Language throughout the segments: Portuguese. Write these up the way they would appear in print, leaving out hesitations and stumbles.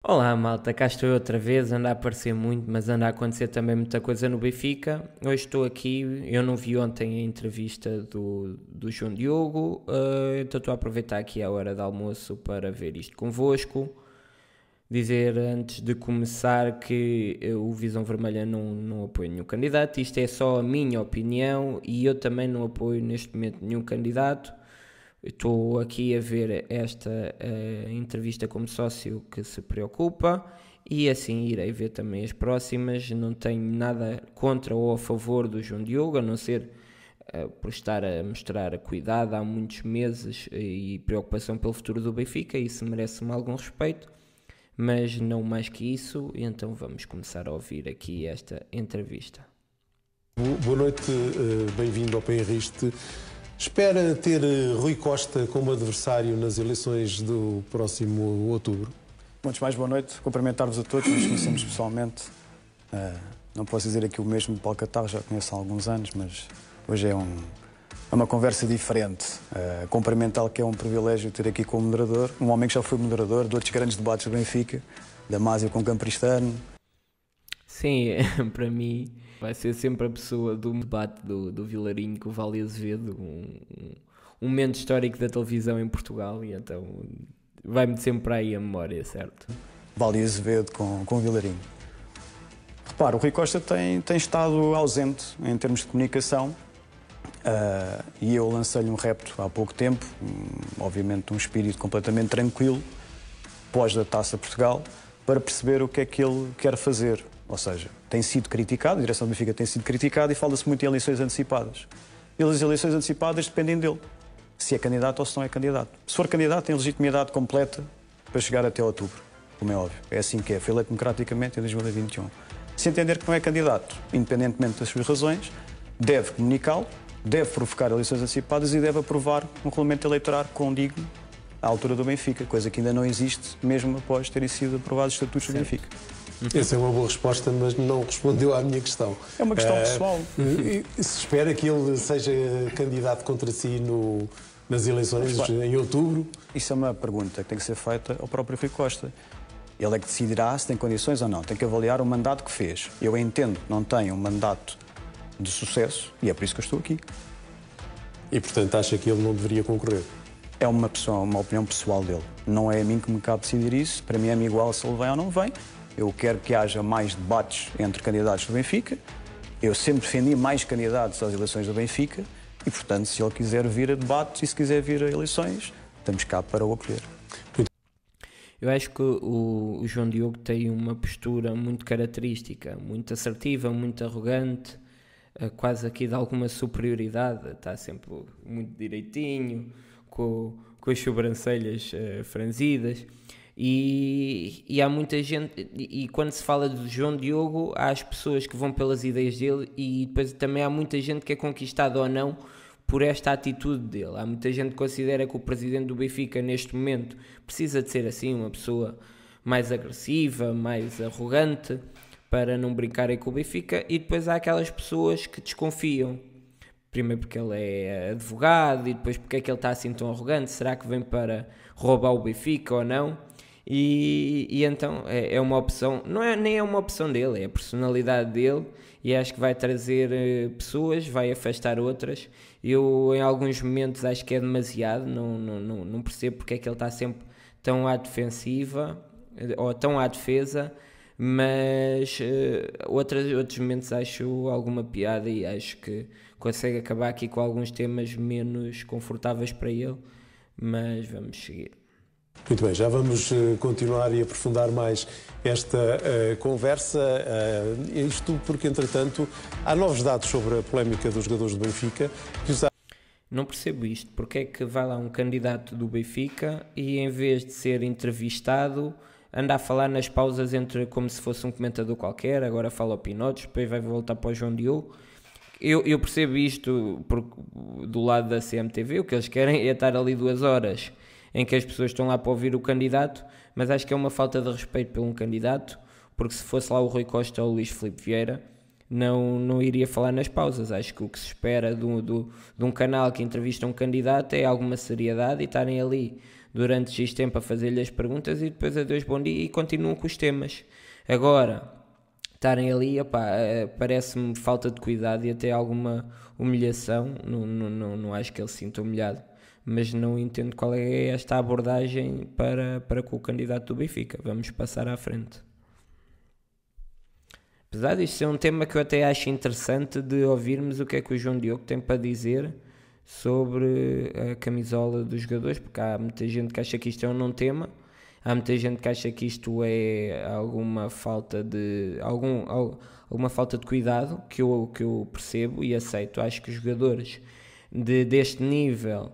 Olá malta, cá estou eu outra vez, anda a aparecer muito, mas anda a acontecer também muita coisa no Benfica. Hoje estou aqui, eu não vi ontem a entrevista do João Diogo, então estou a aproveitar aqui a hora de almoço para ver isto convosco. Dizer antes de começar que o Visão Vermelha não apoia nenhum candidato, isto é só a minha opinião e eu também não apoio neste momento nenhum candidato. Estou aqui a ver esta entrevista como sócio que se preocupa e assim irei ver também as próximas. Não tenho nada contra ou a favor do João Diogo, a não ser por estar a mostrar cuidado há muitos meses e preocupação pelo futuro do Benfica. Isso merece-me algum respeito, mas não mais que isso. Então vamos começar a ouvir aqui esta entrevista. Boa noite, bem-vindo ao PRiste. Espera ter Rui Costa como adversário nas eleições do próximo outubro? Antes mais, boa noite. Cumprimentar-vos a todos, nos conhecemos pessoalmente. Não posso dizer aqui o mesmo de Paulo Catarro, já conheço há alguns anos, mas hoje é uma conversa diferente. Cumprimentá-lo, que é um privilégio ter aqui como moderador, um homem que já foi moderador de outros grandes debates do Benfica, Damásio com Campristano. Sim, para mim vai ser sempre a pessoa do debate do Vilarinho com o Vale Azevedo, um momento histórico da televisão em Portugal, e então vai-me sempre aí a memória, certo? Vale Azevedo com o Vilarinho. Repara, o Rui Costa tem estado ausente em termos de comunicação e eu lancei-lhe um repto há pouco tempo, obviamente um espírito completamente tranquilo, pós da Taça Portugal, para perceber o que é que ele quer fazer. Ou seja, tem sido criticado, a direção do Benfica tem sido criticada e fala-se muito em eleições antecipadas. E as eleições antecipadas dependem dele, se é candidato ou se não é candidato. Se for candidato, tem legitimidade completa para chegar até outubro, como é óbvio. É assim que é, foi eleito democraticamente em 2021. Se entender que não é candidato, independentemente das suas razões, deve comunicá-lo, deve provocar eleições antecipadas e deve aprovar um regulamento eleitoral condigno à altura do Benfica, coisa que ainda não existe, mesmo após terem sido aprovados os estatutos do Benfica. Essa é uma boa resposta, mas não respondeu à minha questão. É uma questão pessoal. Se espera que ele seja candidato contra si nas eleições em outubro? Isso é uma pergunta que tem que ser feita ao próprio Rui Costa. Ele é que decidirá se tem condições ou não. Tem que avaliar o mandato que fez. Eu entendo que não tem um mandato de sucesso e é por isso que eu estou aqui. E, portanto, acha que ele não deveria concorrer? É uma opinião pessoal dele. Não é a mim que me cabe decidir isso. Para mim é-me igual se ele vem ou não vem. Eu quero que haja mais debates entre candidatos do Benfica. Eu sempre defendi mais candidatos às eleições do Benfica e, portanto, se ele quiser vir a debates e se quiser vir a eleições, estamos cá para o acolher. Eu acho que o João Diogo tem uma postura muito característica, muito assertiva, muito arrogante, quase aqui de alguma superioridade. Está sempre muito direitinho, com as sobrancelhas franzidas. E há muita gente, e quando se fala de João Diogo, há as pessoas que vão pelas ideias dele e depois também há muita gente que é conquistada ou não por esta atitude dele. Há muita gente que considera que o presidente do Benfica neste momento precisa de ser assim, uma pessoa mais agressiva, mais arrogante, para não brincarem com o Benfica, e depois há aquelas pessoas que desconfiam. Primeiro porque ele é advogado e depois porque é que ele está assim tão arrogante, será que vem para roubar o Benfica ou não? E então é uma opção, nem é uma opção dele, é a personalidade dele e acho que vai trazer pessoas, vai afastar outras. Eu em alguns momentos acho que é demasiado, não percebo porque é que ele está sempre tão à defensiva ou tão à defesa, mas outros momentos acho alguma piada e acho que consegue acabar aqui com alguns temas menos confortáveis para ele, mas vamos seguir. Muito bem, já vamos continuar e aprofundar mais esta conversa. Isto porque, entretanto, há novos dados sobre a polémica dos jogadores do Benfica. Não percebo isto. Porque é que vai lá um candidato do Benfica e, em vez de ser entrevistado, anda a falar nas pausas entre como se fosse um comentador qualquer, agora fala ao Pinotes, depois vai voltar para o João Diogo. Eu percebo isto do lado da CMTV, o que eles querem é estar ali 2 horas em que as pessoas estão lá para ouvir o candidato, mas acho que é uma falta de respeito pelo candidato, porque se fosse lá o Rui Costa ou o Luís Filipe Vieira, não iria falar nas pausas. Acho que o que se espera de um canal que entrevista um candidato é alguma seriedade e estarem ali durante X tempo a fazer-lhe as perguntas e depois adeus, bom dia, e continuam com os temas. Agora, estarem ali, parece-me falta de cuidado e até alguma humilhação. Não acho que ele se sinta humilhado, mas não entendo qual é esta abordagem para com o candidato do Benfica. Vamos passar à frente. Apesar disto ser um tema que eu até acho interessante de ouvirmos o que é que o João Diogo tem para dizer sobre a camisola dos jogadores, porque há muita gente que acha que isto é um não tema, há muita gente que acha que isto é alguma falta de cuidado, que eu percebo e aceito. Acho que os jogadores deste nível,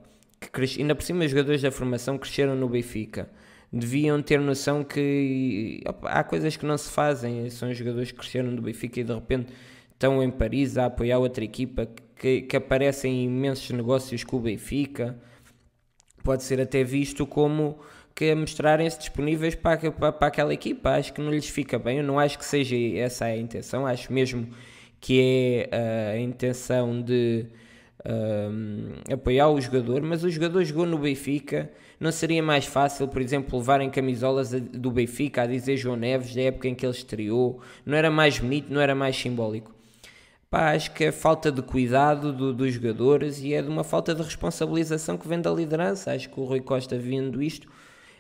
ainda por cima os jogadores da formação cresceram no Benfica, deviam ter noção que há coisas que não se fazem. São jogadores que cresceram no Benfica e de repente estão em Paris a apoiar outra equipa, que aparecem imensos negócios com o Benfica. Pode ser até visto como que mostrarem-se disponíveis para aquela equipa. Acho que não lhes fica bem. Eu não acho que seja essa a intenção. Acho mesmo que é a intenção de apoiar o jogador, mas o jogador jogou no Benfica. Não seria mais fácil, por exemplo, levarem camisolas do Benfica a dizer João Neves da época em que ele estreou? Não era mais bonito, não era mais simbólico? Acho que é falta de cuidado dos jogadores e é de uma falta de responsabilização que vem da liderança. Acho que o Rui Costa, vendo isto,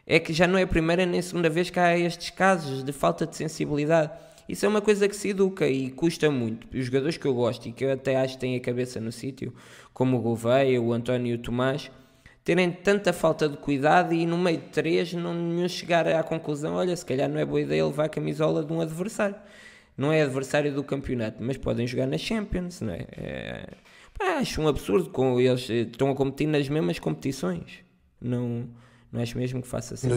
é que já não é a primeira nem a segunda vez que há estes casos de falta de sensibilidade. Isso é uma coisa que se educa e custa muito. Os jogadores que eu gosto e que eu até acho que têm a cabeça no sítio, como o Gouveia, o António e o Tomás, terem tanta falta de cuidado e no meio de três não chegar à conclusão, olha, se calhar não é boa ideia levar a camisola de um adversário. Não é adversário do campeonato, mas podem jogar na Champions, não é? Acho um absurdo, eles estão a competir nas mesmas competições. Não acho mesmo que faça assim.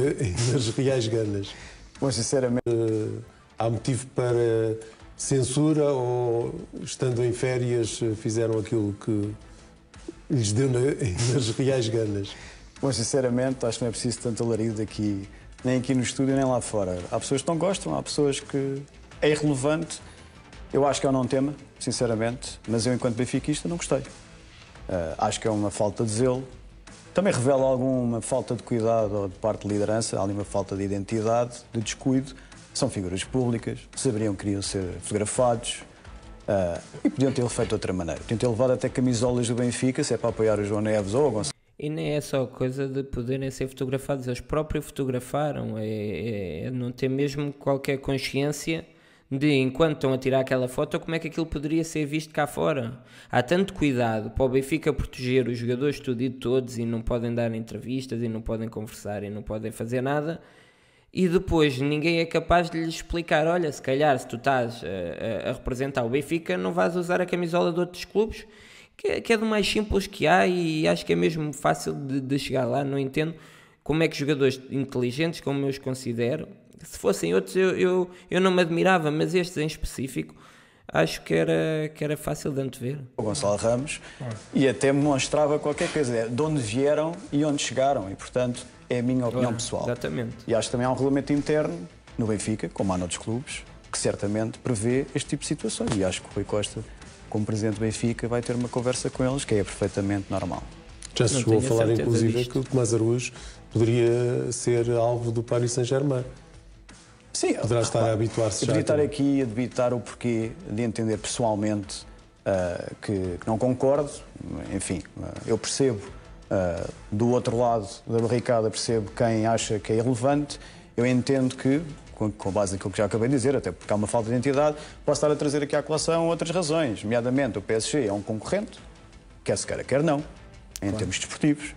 Nas reais ganas. Bom, sinceramente... Há motivo para censura ou, estando em férias, fizeram aquilo que lhes deu nas reais ganas? Bom, sinceramente, acho que não é preciso tanto alarido aqui, nem aqui no estúdio, nem lá fora. Há pessoas que não gostam, há pessoas que é irrelevante. Eu acho que é um não tema, sinceramente, mas eu, enquanto benfiquista, não gostei. Acho que é uma falta de zelo. Também revela alguma falta de cuidado de parte de liderança, há ali uma falta de identidade, de descuido. São figuras públicas, saberiam que queriam ser fotografados e podiam ter feito de outra maneira. Podiam ter levado até camisolas do Benfica, se é para apoiar o João Neves ou o Gonçalo. E nem é só coisa de poderem ser fotografados, eles próprios fotografaram, não ter mesmo qualquer consciência de, enquanto estão a tirar aquela foto, como é que aquilo poderia ser visto cá fora. Há tanto cuidado para o Benfica proteger os jogadores tudo e todos, e não podem dar entrevistas, e não podem conversar, e não podem fazer nada, e depois ninguém é capaz de lhes explicar, olha, se calhar se tu estás a representar o Benfica, não vais usar a camisola de outros clubes, que é do mais simples que há, e acho que é mesmo fácil de chegar lá. Não entendo como é que jogadores inteligentes, como eu os considero, se fossem outros eu não me admirava, mas estes em específico acho que era fácil de antever. O Gonçalo Ramos, e até me mostrava qualquer coisa, de onde vieram e onde chegaram, e portanto é a minha opinião pessoal. Exatamente. E acho que também há um regulamento interno no Benfica, como há noutros clubes, que certamente prevê este tipo de situações, e acho que o Rui Costa, como presidente do Benfica, vai ter uma conversa com eles que é perfeitamente normal. Já se chegou a falar, inclusive, que o Tomás Araújo poderia ser alvo do Paris Saint-Germain. Sim, poderá estar a habituar-se já. Eu podia estar aqui a debitar o porquê de entender pessoalmente que não concordo. Enfim, eu percebo do outro lado da barricada, percebo quem acha que é irrelevante. Eu entendo que, com base naquilo que já acabei de dizer, até porque há uma falta de identidade, posso estar a trazer aqui à colação outras razões, nomeadamente o PSG é um concorrente, quer se queira, quer não, em termos desportivos.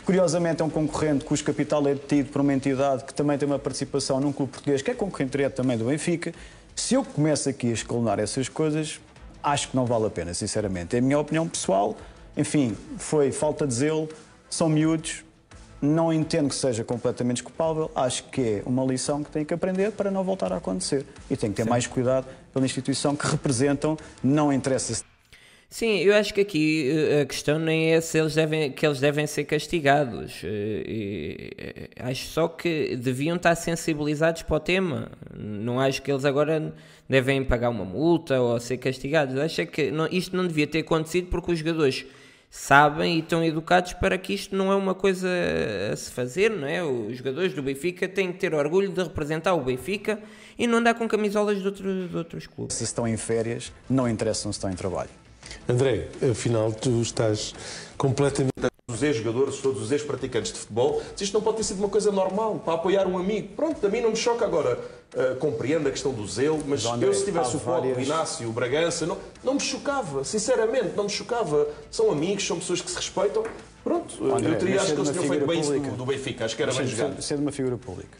Curiosamente, é um concorrente cujo capital é detido por uma entidade que também tem uma participação num clube português, que é concorrente direto também do Benfica. Se eu começo aqui a escalonar essas coisas, acho que não vale a pena, sinceramente. É a minha opinião pessoal. Enfim, foi falta de zelo, são miúdos, não entendo que seja completamente desculpável. Acho que é uma lição que tem que aprender para não voltar a acontecer. E tem que ter mais cuidado pela instituição que representam, não interessa se... Sim, eu acho que aqui a questão nem é se eles devem ser castigados. Acho só que deviam estar sensibilizados para o tema. Não acho que eles agora devem pagar uma multa ou ser castigados. Acho que isto não devia ter acontecido porque os jogadores sabem e estão educados para que isto não é uma coisa a se fazer, não é? Os jogadores do Benfica têm que ter orgulho de representar o Benfica e não andar com camisolas de outros clubes. Se estão em férias, não interessam se estão em trabalho. André, afinal, tu estás completamente... Os ex-jogadores, todos os ex-praticantes de futebol, isto não pode ter sido uma coisa normal, para apoiar um amigo. Pronto, a mim não me choca agora. Compreendo a questão do zelo, mas André, eu se tivesse o Paulo, o Inácio, o Bragança, não me chocava, sinceramente, não me chocava. São amigos, são pessoas que se respeitam. Pronto, André, eu teria, acho que eles tinham feito bem pública. do Benfica, acho que era bem jogado. Sendo uma figura pública.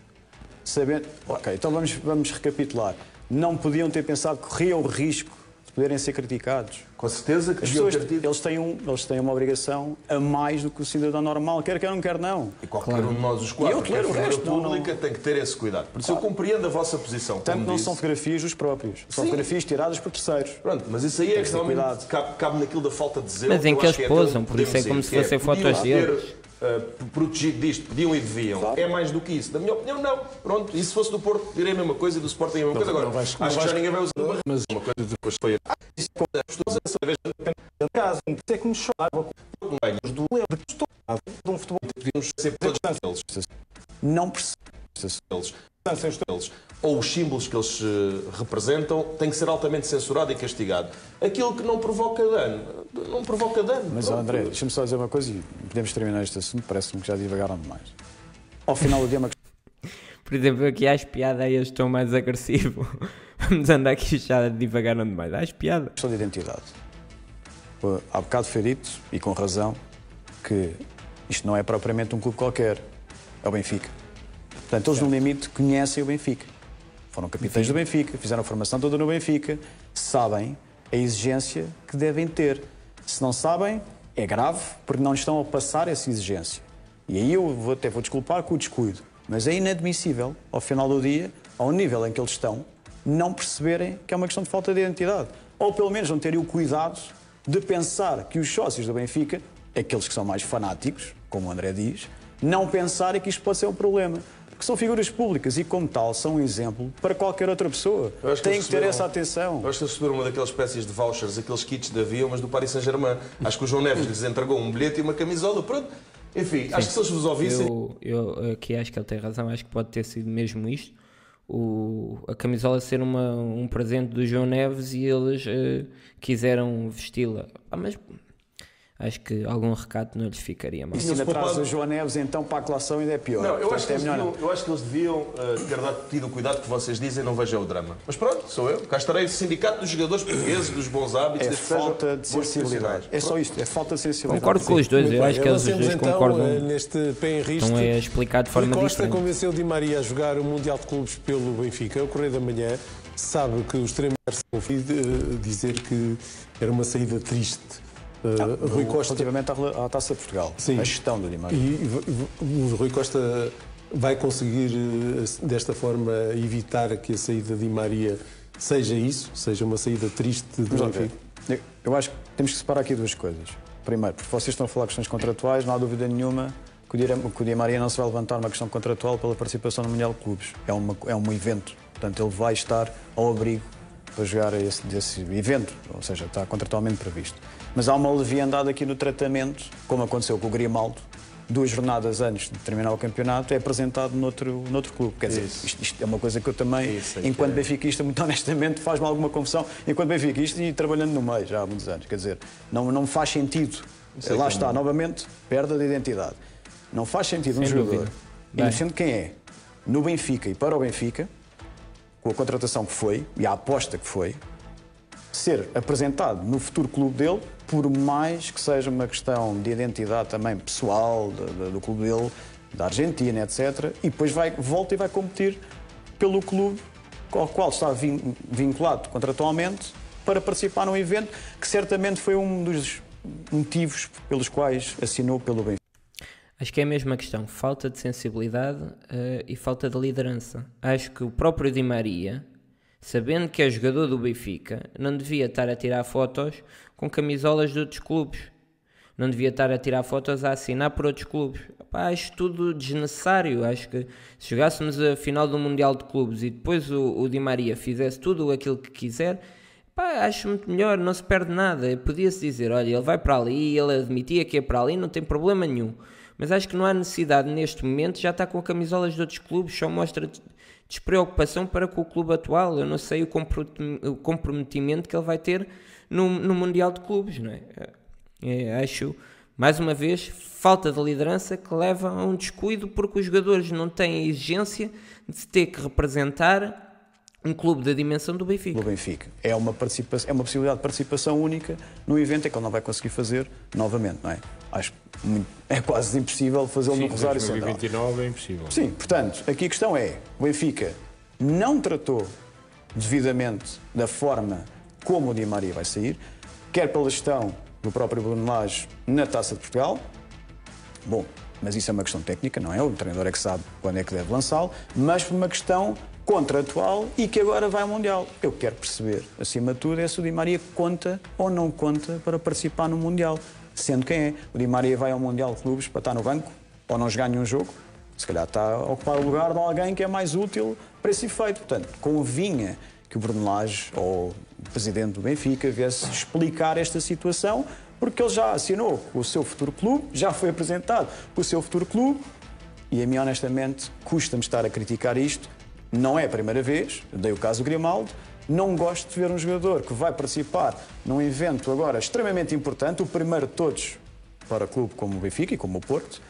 Sabendo... Ok, então vamos recapitular. Não podiam ter pensado que corriam o risco de poderem ser criticados. Com certeza que As deviam pessoas, ter tido. eles têm uma obrigação a mais do que o cidadão normal, quer não, quer não. E qualquer um de nós, os quatro, Eu que é tolero o figura resto, pública, tem que ter esse cuidado. Por isso eu compreendo a vossa posição. Tanto como não disse. são fotografias dos próprios, são fotografias tiradas por terceiros. Pronto, mas isso aí é que que ter realmente cabe naquilo da falta de zelo. Mas em eu que acho eles é aquilo posam, que por isso é podemos como dizer, se fossem podiam fotos ter, deles. protegido disto, podiam e deviam. Claro. É mais do que isso. Na minha opinião, não. Pronto, e se fosse do Porto, direi a mesma coisa e do Sporting a mesma coisa. Agora, acho que já ninguém vai usar Mas uma coisa depois foi Caso, é que me chocava ganhos do de um futebol. podíamos ser todos eles. Não percebo. Eles, ou os símbolos que eles representam, tem que ser altamente censurado e castigado. Aquilo que não provoca dano, não provoca dano. Mas, Pronto. André, deixa-me só dizer uma coisa e podemos terminar este assunto, parece-me que já divagaram demais. Ao final do dia é uma Por exemplo, aqui às piadas aí eu estou mais agressivo. Vamos andar aqui já devagaram demais. Às piadas. questão de identidade. Há bocado foi dito, e com razão, que isto não é propriamente um clube qualquer, é o Benfica. Portanto, eles no limite conhecem o Benfica. Foram capitães do Benfica, fizeram a formação toda no Benfica, sabem a exigência que devem ter. Se não sabem, é grave, porque não estão a passar essa exigência. E aí eu até vou desculpar com o descuido, mas é inadmissível, ao final do dia, ao nível em que eles estão, não perceberem que é uma questão de falta de identidade. Ou pelo menos não terem o cuidado de pensar que os sócios do Benfica, aqueles que são mais fanáticos, como o André diz, não pensarem que isto pode ser um problema. Porque são figuras públicas e, como tal, são um exemplo para qualquer outra pessoa. Tem que ter essa atenção. Eu acho que eles receberam uma daquelas espécies de vouchers, aqueles kits de avião, mas do Paris Saint-Germain. Acho que o João Neves lhes entregou um bilhete e uma camisola. Pronto. Enfim, acho que se eles vos ouvissem... Eu aqui acho que ele tem razão, acho que pode ter sido mesmo isto. A camisola ser um presente do João Neves e eles quiseram vesti-la. Mas acho que algum recato não lhes ficaria mal. E se ainda traz o João Neves, então, para a colação ainda é pior. Não, eu Portanto, acho que eles deviam ter tido o cuidado que vocês dizem, não vejam o drama. Mas pronto, sou eu. Cá estarei, sindicato dos jogadores portugueses, dos bons hábitos. É desde que sejam falta de bons sensibilidade. profissionais. É só isto, é falta de sensibilidade. Concordo com os dois, Muito eu bem. acho que eles os Avancemos, dois então, concordam. neste pé em risco. Não é explicado de Rui forma Costa diferente. convenceu Di Maria a jogar o Mundial de Clubes pelo Benfica. O Correio da Manhã sabe que o extremo dizer que era uma saída triste. Rui Costa... Relativamente à Taça de Portugal, Sim. a gestão do Di Maria. E o Rui Costa vai conseguir, desta forma, evitar que a saída de Di Maria seja isso, seja uma saída triste do Benfica? Eu acho que temos que separar aqui duas coisas. Primeiro, porque vocês estão a falar de questões contratuais, não há dúvida nenhuma que o Di Maria não se vai levantar uma questão contratual pela participação no Mundial de Clubes. É um evento, portanto ele vai estar ao abrigo para jogar desse evento, ou seja, está contratualmente previsto. Mas há uma leviandade aqui no tratamento, como aconteceu com o Grimaldo, 2 jornadas antes de terminar o campeonato, é apresentado noutro clube. Quer dizer, isto é uma coisa que eu também, enquanto benfiquista, muito honestamente, faz-me alguma confusão, enquanto benfiquista e trabalhando no meio já há muitos anos. Quer dizer, não faz sentido. Lá está, novamente, perda de identidade. Não faz sentido um jogador, independente de quem é, no Benfica e para o Benfica, com a contratação que foi e a aposta que foi, ser apresentado no futuro clube dele, por mais que seja uma questão de identidade também pessoal do clube dele, da Argentina, etc. E depois volta e vai competir pelo clube ao qual está vinculado contratualmente para participar num evento que certamente foi um dos motivos pelos quais assinou pelo Benfica. Acho que é a mesma questão, falta de sensibilidade e falta de liderança. Acho que o próprio Di Maria, sabendo que é jogador do Benfica, não devia estar a tirar fotos com camisolas de outros clubes. Não devia estar a tirar fotos a assinar por outros clubes. Acho tudo desnecessário. Acho que se jogássemos a final do Mundial de Clubes e depois o Di Maria fizesse tudo aquilo que quiser, Pá, acho muito melhor, não se perde nada. Podia-se dizer, olha, ele vai para ali, ele admitia que é para ali, não tem problema nenhum. Mas acho que não há necessidade neste momento, já está com camisolas de outros clubes, só mostra despreocupação para com o clube atual. Eu não sei o comprometimento que ele vai ter no Mundial de Clubes, não é? Acho, mais uma vez, falta de liderança que leva a um descuido, porque os jogadores não têm a exigência de ter que representar um clube da dimensão do Benfica. Do Benfica. É uma possibilidade de participação única no evento em que ele não vai conseguir fazer novamente, não é? Acho que é quase impossível fazê-lo no Rosário Central. 2029 é impossível. Sim, portanto, aqui a questão é, o Benfica não tratou devidamente da forma como o Di Maria vai sair, quer pela gestão do próprio Bruno Lage na Taça de Portugal. Bom, mas isso é uma questão técnica, não é? O treinador é que sabe quando é que deve lançá-lo, mas por uma questão contratual e que agora vai ao Mundial. Eu quero perceber, acima de tudo, é se o Di Maria conta ou não conta para participar no Mundial. Sendo quem é. O Di Maria vai ao Mundial de Clubes para estar no banco ou não jogar nenhum jogo. Se calhar está a ocupar o lugar de alguém que é mais útil para esse efeito. Portanto, convinha que o Bruno Lage ou o presidente do Benfica viesse explicar esta situação, porque ele já assinou com o seu futuro clube, já foi apresentado com o seu futuro clube, e a mim, honestamente, custa-me estar a criticar isto. Não é a primeira vez, eu dei o caso do Grimaldo, não gosto de ver um jogador que vai participar num evento agora extremamente importante, o primeiro de todos para o clube como o Benfica e como o Porto,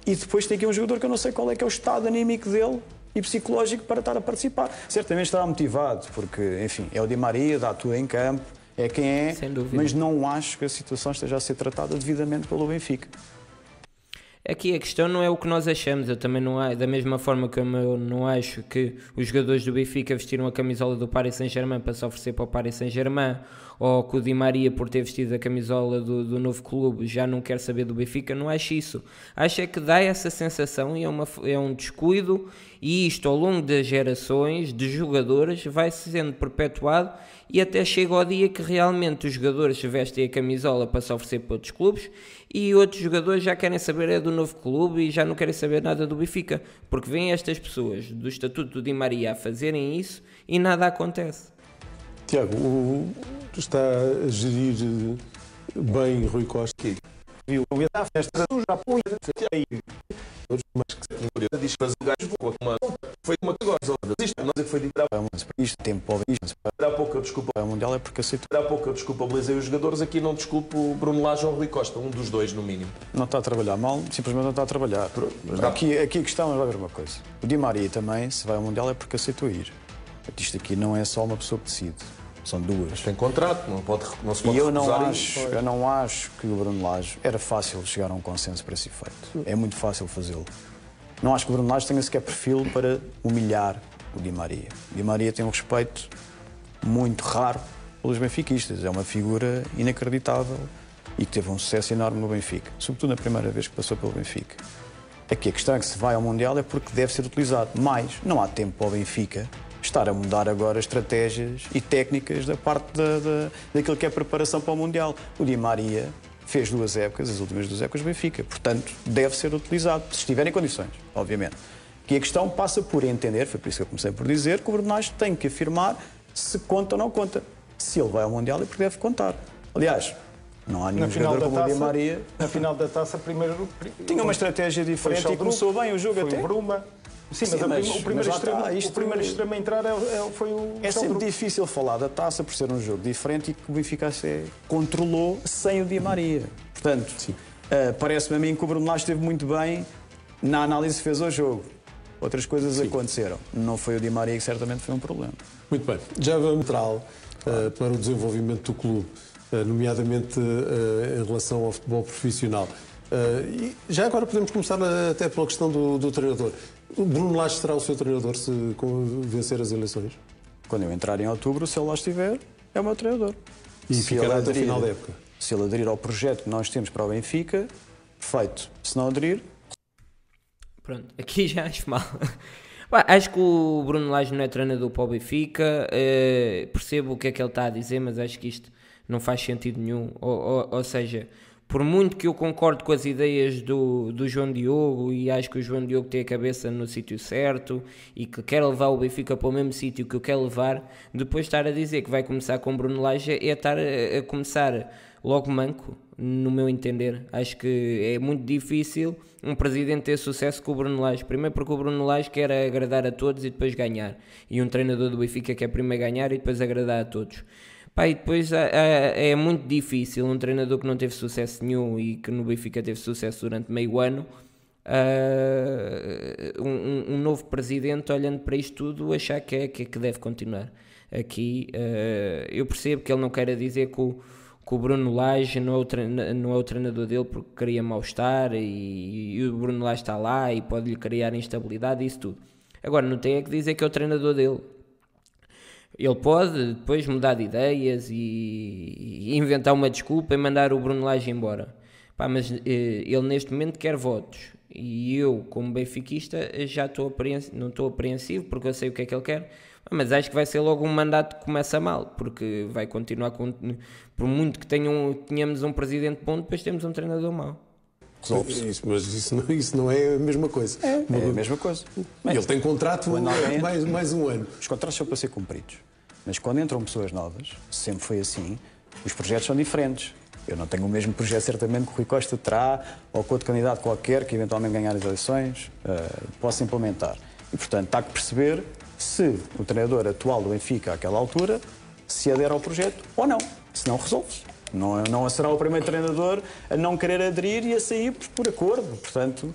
e depois tem aqui um jogador que eu não sei qual é que é o estado anímico dele e psicológico para estar a participar. Certamente estará motivado, porque, enfim, é o Di Maria, dá tudo em campo, é quem é, mas não acho que a situação esteja a ser tratada devidamente pelo Benfica. Aqui a questão não é o que nós achamos, eu também não da mesma forma que eu não acho que os jogadores do Benfica vestiram a camisola do Paris Saint-Germain para se oferecer para o Paris Saint-Germain, ou que o Di Maria, por ter vestido a camisola do novo clube, já não quer saber do Benfica. Não acho isso. Acho é que dá essa sensação e é um descuido, e isto ao longo das gerações de jogadores vai sendo perpetuado, e até chega ao dia que realmente os jogadores vestem a camisola para se oferecer para outros clubes, e outros jogadores já querem saber do novo clube e já não querem saber nada do Benfica, porque vêm estas pessoas do estatuto do Di Maria a fazerem isso e nada acontece. Tiago, está a gerir bem Rui Costa. Viu? A festa do Japão diz que o gajo foi uma coisa. Nós é que foi isto tempo dá pouca desculpa. O Mundial é porque aceitou. Dá pouca desculpa, beleza. E os jogadores aqui não desculpa o Bruno Lage ou o Rui Costa, um dos dois no mínimo. Não está a trabalhar mal, simplesmente não está a trabalhar. Aqui a questão é ver uma coisa. O Di Maria também, se vai ao Mundial, é porque aceitou ir. Isto aqui não é só uma pessoa que decide. São duas. Tem contrato, não se pode e eu não acho que o Bruno Lage era fácil chegar a um consenso para esse efeito. É muito fácil fazê-lo. Não acho que o Bruno Lage tenha sequer perfil para humilhar o Di Maria. O Di Maria tem um respeito muito raro pelos benfiquistas. É uma figura inacreditável e que teve um sucesso enorme no Benfica. Sobretudo na primeira vez que passou pelo Benfica. Aqui a questão é que se vai ao Mundial é porque deve ser utilizado. Mas não há tempo para o Benfica estar a mudar agora estratégias e técnicas da parte daquilo que é a preparação para o Mundial. O Di Maria fez 2 épocas, as últimas 2 épocas do Benfica, portanto deve ser utilizado, se estiver em condições, obviamente. Que a questão passa por entender, foi por isso que eu comecei por dizer, que o Bruno Lage tem que afirmar se conta ou não conta. Se ele vai ao Mundial é porque deve contar. Aliás, não há nenhum jogador como o Di Maria. Na final da taça, primeiro tinha uma estratégia diferente e começou bem o jogo até. Foi o Bruma. Sim, mas o primeiro extremo a entrar foi o... É sempre difícil falar da taça por ser um jogo diferente e que o Benfica controlou sem o Di Maria. Portanto, parece-me a mim que o Bruno Lage esteve muito bem na análise que fez ao jogo. Outras coisas aconteceram. Não foi o Di Maria que certamente foi um problema. Muito bem. Já vamos entrar para o desenvolvimento do clube, nomeadamente em relação ao futebol profissional. E já agora podemos começar até pela questão do treinador. O Bruno Lage será o seu treinador se vencer as eleições? Quando eu entrar em outubro, se ele lá estiver, é o meu treinador. E ficará até o final da época? Se ele aderir ao projeto que nós temos para o Benfica, perfeito. Se não aderir... Pronto, aqui já acho mal. Acho que o Bruno Lage não é treinador para o Benfica. Percebo o que é que ele está a dizer, mas acho que isto não faz sentido nenhum. Ou seja, por muito que eu concordo com as ideias do João Diogo e acho que o João Diogo tem a cabeça no sítio certo e que quer levar o Benfica para o mesmo sítio que eu quero levar, depois estar a dizer que vai começar com Bruno Lage é estar a começar logo manco, no meu entender. Acho que é muito difícil um presidente ter sucesso com o Bruno Lage. Primeiro porque o Bruno Lage quer agradar a todos e depois ganhar. E um treinador do Benfica quer primeiro ganhar e depois agradar a todos. Pá, e depois é muito difícil um treinador que não teve sucesso nenhum e que no Benfica teve sucesso durante meio ano, um novo presidente olhando para isto tudo achar que deve continuar. Aqui eu percebo que ele não queira dizer que o Bruno Lage não é o treinador dele porque cria mal-estar e o Bruno Lage está lá e pode-lhe criar instabilidade e isso tudo. Agora não tem é que dizer que é o treinador dele. Ele pode depois mudar de ideias e inventar uma desculpa e mandar o Bruno Lage embora. Pá, mas ele neste momento quer votos. E eu, como benfiquista, já não estou apreensivo porque eu sei o que é que ele quer. Mas acho que vai ser logo um mandato que começa mal, porque vai continuar por muito que tenhamos um presidente bom, depois temos um treinador mau. Mas isso não é a mesma coisa. É a mesma coisa. Ele tem contrato mais um ano. Os contratos são para ser cumpridos. Mas quando entram pessoas novas, sempre foi assim, os projetos são diferentes. Eu não tenho o mesmo projeto, certamente, que o Rui Costa terá, ou que outro candidato qualquer que eventualmente ganhar as eleições possa implementar. E, portanto, está a perceber se o treinador atual do Benfica, àquela altura, se adere ao projeto ou não. Se não, resolve-se. Não será o primeiro treinador a não querer aderir e a sair por acordo, portanto...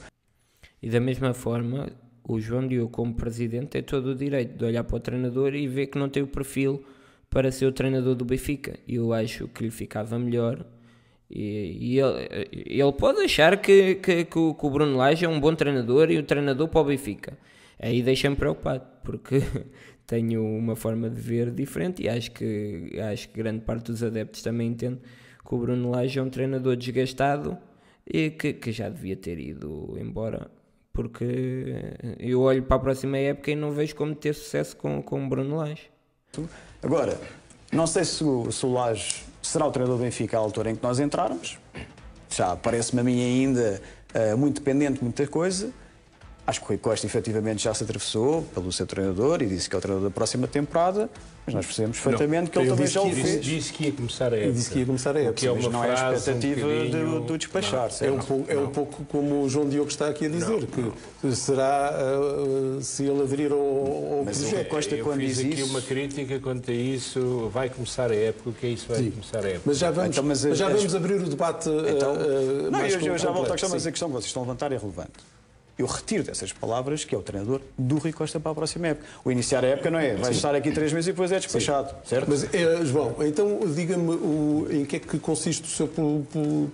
E da mesma forma, o João Diogo, como presidente, tem todo o direito de olhar para o treinador e ver que não tem o perfil para ser o treinador do Benfica. Eu acho que lhe ficava melhor. E ele pode achar que o Bruno Lage é um bom treinador e o treinador para o Benfica. Aí deixa-me preocupado, porque tenho uma forma de ver diferente e acho que grande parte dos adeptos também entende que o Bruno Lage é um treinador desgastado e que já devia ter ido embora, porque eu olho para a próxima época e não vejo como ter sucesso com o Bruno Lage. Agora, não sei se o Lage será o treinador do Benfica à altura em que nós entrarmos, já parece-me a mim ainda muito dependente de muita coisa. Acho que o Rui Costa efetivamente já se atravessou pelo seu treinador e disse que é o treinador da próxima temporada, mas nós percebemos perfeitamente que ele também já o fez. Disse que ia começar a época. Disse que ia começar a época. Mas não é a expectativa do despachar. É um pouco como o João Diogo está aqui a dizer, que será se ele aderir ao mas projeto. Costa, eu quando fiz diz aqui isso... uma crítica quanto a isso, vai começar a época, o que é isso vai começar a época? Mas já vamos abrir o debate mais eu já volto à questão, mas sim. a questão que vocês estão a levantar é relevante. Eu retiro dessas palavras que é o treinador do Rui Costa para a próxima época. O iniciar a época não é, vai estar aqui 3 meses e depois é despachado, certo? Mas, João, então diga-me em que é que consiste o seu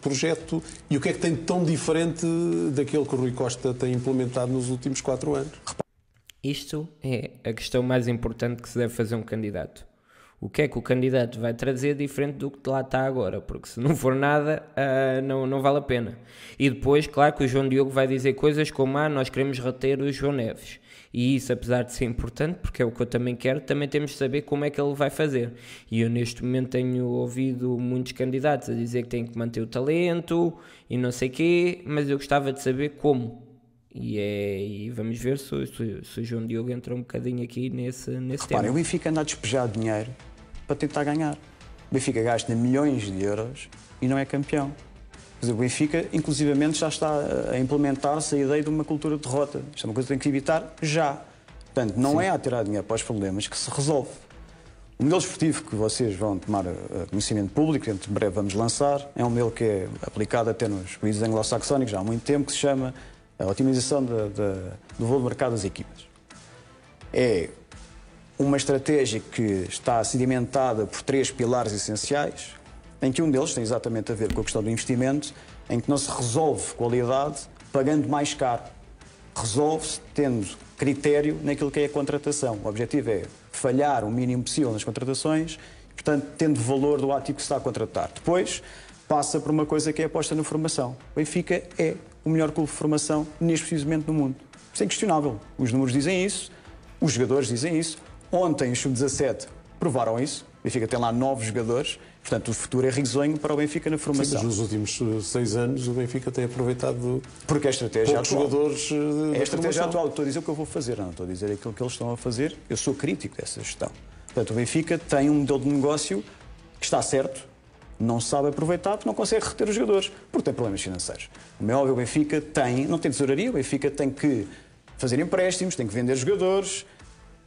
projeto e o que é que tem de tão diferente daquele que o Rui Costa tem implementado nos últimos 4 anos? Isto é a questão mais importante que se deve fazer um candidato. O que é que o candidato vai trazer diferente do que lá está agora, porque se não for nada, não vale a pena. E depois, claro que o João Diogo vai dizer coisas como nós queremos reter o João Neves. E isso, apesar de ser importante, porque é o que eu também quero, também temos de saber como é que ele vai fazer. E eu neste momento tenho ouvido muitos candidatos a dizer que têm que manter o talento e não sei o quê, mas eu gostava de saber como. E vamos ver se o João Diogo entra um bocadinho aqui nesse tema. O Benfica anda a despejar dinheiro para tentar ganhar. O Benfica gasta milhões de euros e não é campeão. Quer dizer, o Benfica, inclusivamente, já está a implementar-se a ideia de uma cultura de derrota. Isto é uma coisa que tem que evitar já. Portanto, não é a tirar dinheiro para os problemas que se resolve. O modelo esportivo que vocês vão tomar conhecimento público, que em breve vamos lançar, é um modelo que é aplicado até nos países anglo-saxónicos já há muito tempo, que se chama a otimização do voo de mercado das equipas. É uma estratégia que está sedimentada por 3 pilares essenciais, em que um deles tem exatamente a ver com a questão do investimento, em que não se resolve qualidade pagando mais caro. Resolve-se tendo critério naquilo que é a contratação. O objetivo é falhar o mínimo possível nas contratações, portanto, tendo valor do ativo que se está a contratar. Depois, passa por uma coisa que é a aposta na formação. O Benfica é o melhor clube de formação neste preciso momento no mundo. Isso é inquestionável. Os números dizem isso, os jogadores dizem isso. Ontem, os sub-17 provaram isso. O Benfica tem lá 9 jogadores, portanto o futuro é risonho para o Benfica na formação. Sim, mas nos últimos 6 anos o Benfica tem aproveitado porque a estratégia atual, jogadores é a estratégia atual. Estou a dizer o que eu vou fazer, não estou a dizer aquilo que eles estão a fazer. Eu sou crítico dessa gestão. Portanto, o Benfica tem um modelo de negócio que está certo, não sabe aproveitar porque não consegue reter os jogadores, porque tem problemas financeiros. Como é óbvio, o Benfica não tem tesouraria, o Benfica tem que fazer empréstimos, tem que vender jogadores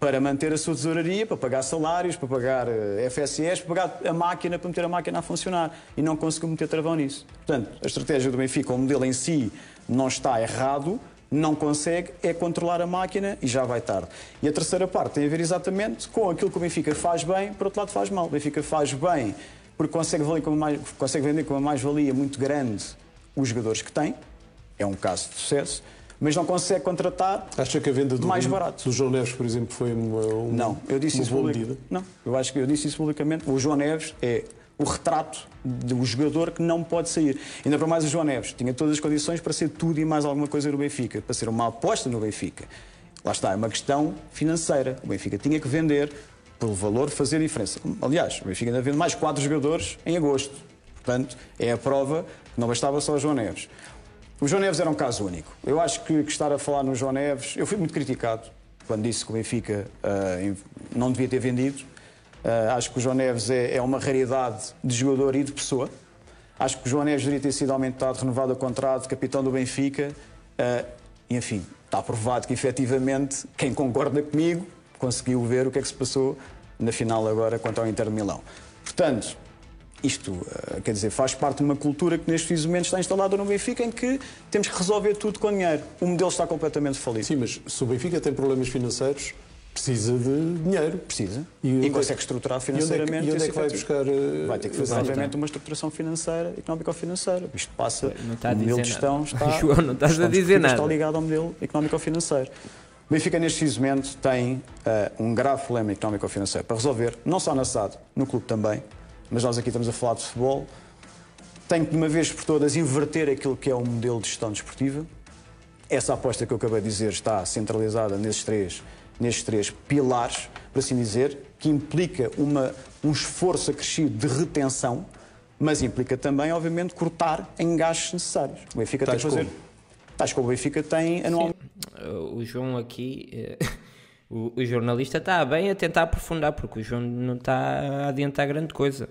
para manter a sua tesouraria, para pagar salários, para pagar FSS, para pagar a máquina, para meter a máquina a funcionar. E não conseguiu meter travão nisso. Portanto, a estratégia do Benfica, o modelo em si, não está errado, não consegue, é controlar a máquina e já vai tarde. E a terceira parte tem a ver exatamente com aquilo que o Benfica faz bem, por outro lado faz mal. O Benfica faz bem porque consegue vender com uma mais-valia muito grande os jogadores que tem, é um caso de sucesso, mas não consegue contratar. Acha que a venda mais barato. Do João Neves, por exemplo, foi não, eu disse isso publicamente. Não, eu acho que eu disse isso publicamente. O João Neves é o retrato do jogador que não pode sair. Ainda para mais o João Neves tinha todas as condições para ser tudo e mais alguma coisa no Benfica, para ser uma aposta no Benfica. Lá está, é uma questão financeira. O Benfica tinha que vender pelo valor, fazer diferença. Aliás, o Benfica ainda vende mais 4 jogadores em agosto. Portanto, é a prova que não bastava só o João Neves. O João Neves era um caso único. Eu acho que estar a falar no João Neves... Eu fui muito criticado quando disse que o Benfica não devia ter vendido. Acho que o João Neves é uma raridade de jogador e de pessoa. Acho que o João Neves deveria ter sido aumentado, renovado a contrato, capitão do Benfica. E, enfim, está provado que, efetivamente, quem concorda comigo conseguiu ver o que é que se passou na final agora contra o Inter de Milão. Portanto... Isto, quer dizer, faz parte de uma cultura que nestes momentos está instalada no Benfica em que temos que resolver tudo com dinheiro. O modelo está completamente falido. Sim, mas se o Benfica tem problemas financeiros, precisa de dinheiro. Precisa. E consegue estruturar financeiramente. E onde é que vai buscar? Vai ter que fazer, obviamente, uma estruturação financeira, económico-financeira. Isto passa... O modelo de gestão está... João, não estás a dizer nada. Está ligado ao modelo económico-financeiro. O Benfica, neste momento, tem um grave problema económico-financeiro para resolver, não só na SAD, no clube também. Mas nós aqui estamos a falar de futebol. Tem que, de uma vez por todas, inverter aquilo que é o modelo de gestão desportiva. Essa aposta que eu acabei de dizer está centralizada nestes três pilares, por assim dizer, que implica um esforço acrescido de retenção, mas implica também, obviamente, cortar em gastos necessários. O Benfica tem que fazer. Tais como o Benfica tem anualmente. O João aqui... O jornalista está bem a tentar aprofundar, porque o João não está a adiantar grande coisa.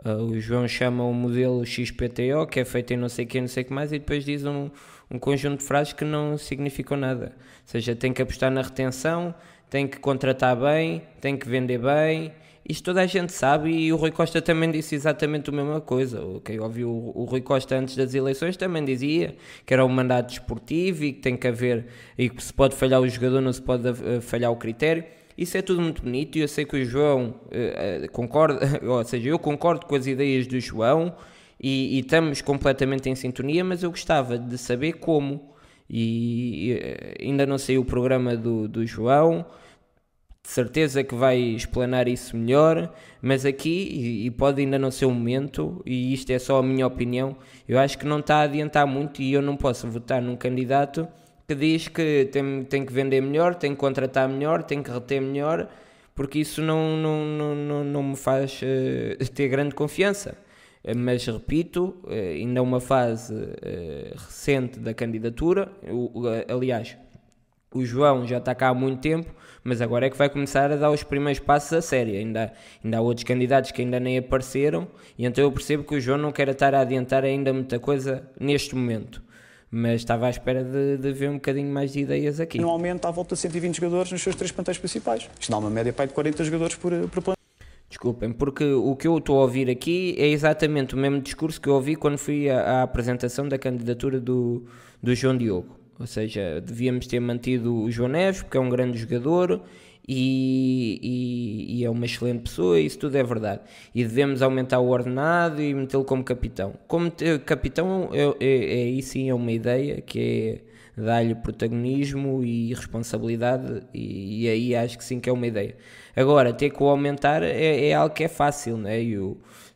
O João chama o modelo XPTO, que é feito em não sei o que mais, e depois diz um conjunto de frases que não significam nada. Ou seja, tem que apostar na retenção, tem que contratar bem, tem que vender bem. Isto toda a gente sabe, e o Rui Costa também disse exatamente a mesma coisa. Quem ouviu o Rui Costa antes das eleições também dizia que era um mandato desportivo e que tem que haver, e que se pode falhar o jogador, não se pode falhar o critério. Isso é tudo muito bonito e eu sei que o João concorda, ou seja, eu concordo com as ideias do João e estamos completamente em sintonia, mas eu gostava de saber como. E ainda não sei o programa do João, de certeza que vai explanar isso melhor, mas aqui, e pode ainda não ser o momento, e isto é só a minha opinião, eu acho que não está a adiantar muito e eu não posso votar num candidato que diz que tem que vender melhor, tem que contratar melhor, tem que reter melhor, porque isso não me faz ter grande confiança. Mas repito, ainda é uma fase recente da candidatura. Aliás, o João já está cá há muito tempo, mas agora é que vai começar a dar os primeiros passos a sério. Ainda há outros candidatos que ainda nem apareceram, e então eu percebo que o João não quer estar a adiantar ainda muita coisa neste momento. Mas estava à espera de ver um bocadinho mais de ideias aqui. Anualmente há à volta de 120 jogadores nos seus 3 plantéis principais. Isto dá uma média de 40 jogadores por plantel. Desculpem, porque o que eu estou a ouvir aqui é exatamente o mesmo discurso que eu ouvi quando fui à apresentação da candidatura do João Diogo. Ou seja, devíamos ter mantido o João Neves, porque é um grande jogador e é uma excelente pessoa, isso tudo é verdade. E devemos aumentar o ordenado e metê-lo como capitão. Como capitão, aí sim é uma ideia, que é dar-lhe protagonismo e responsabilidade, e aí acho que sim que é uma ideia. Agora, ter que o aumentar é algo que é fácil, não é?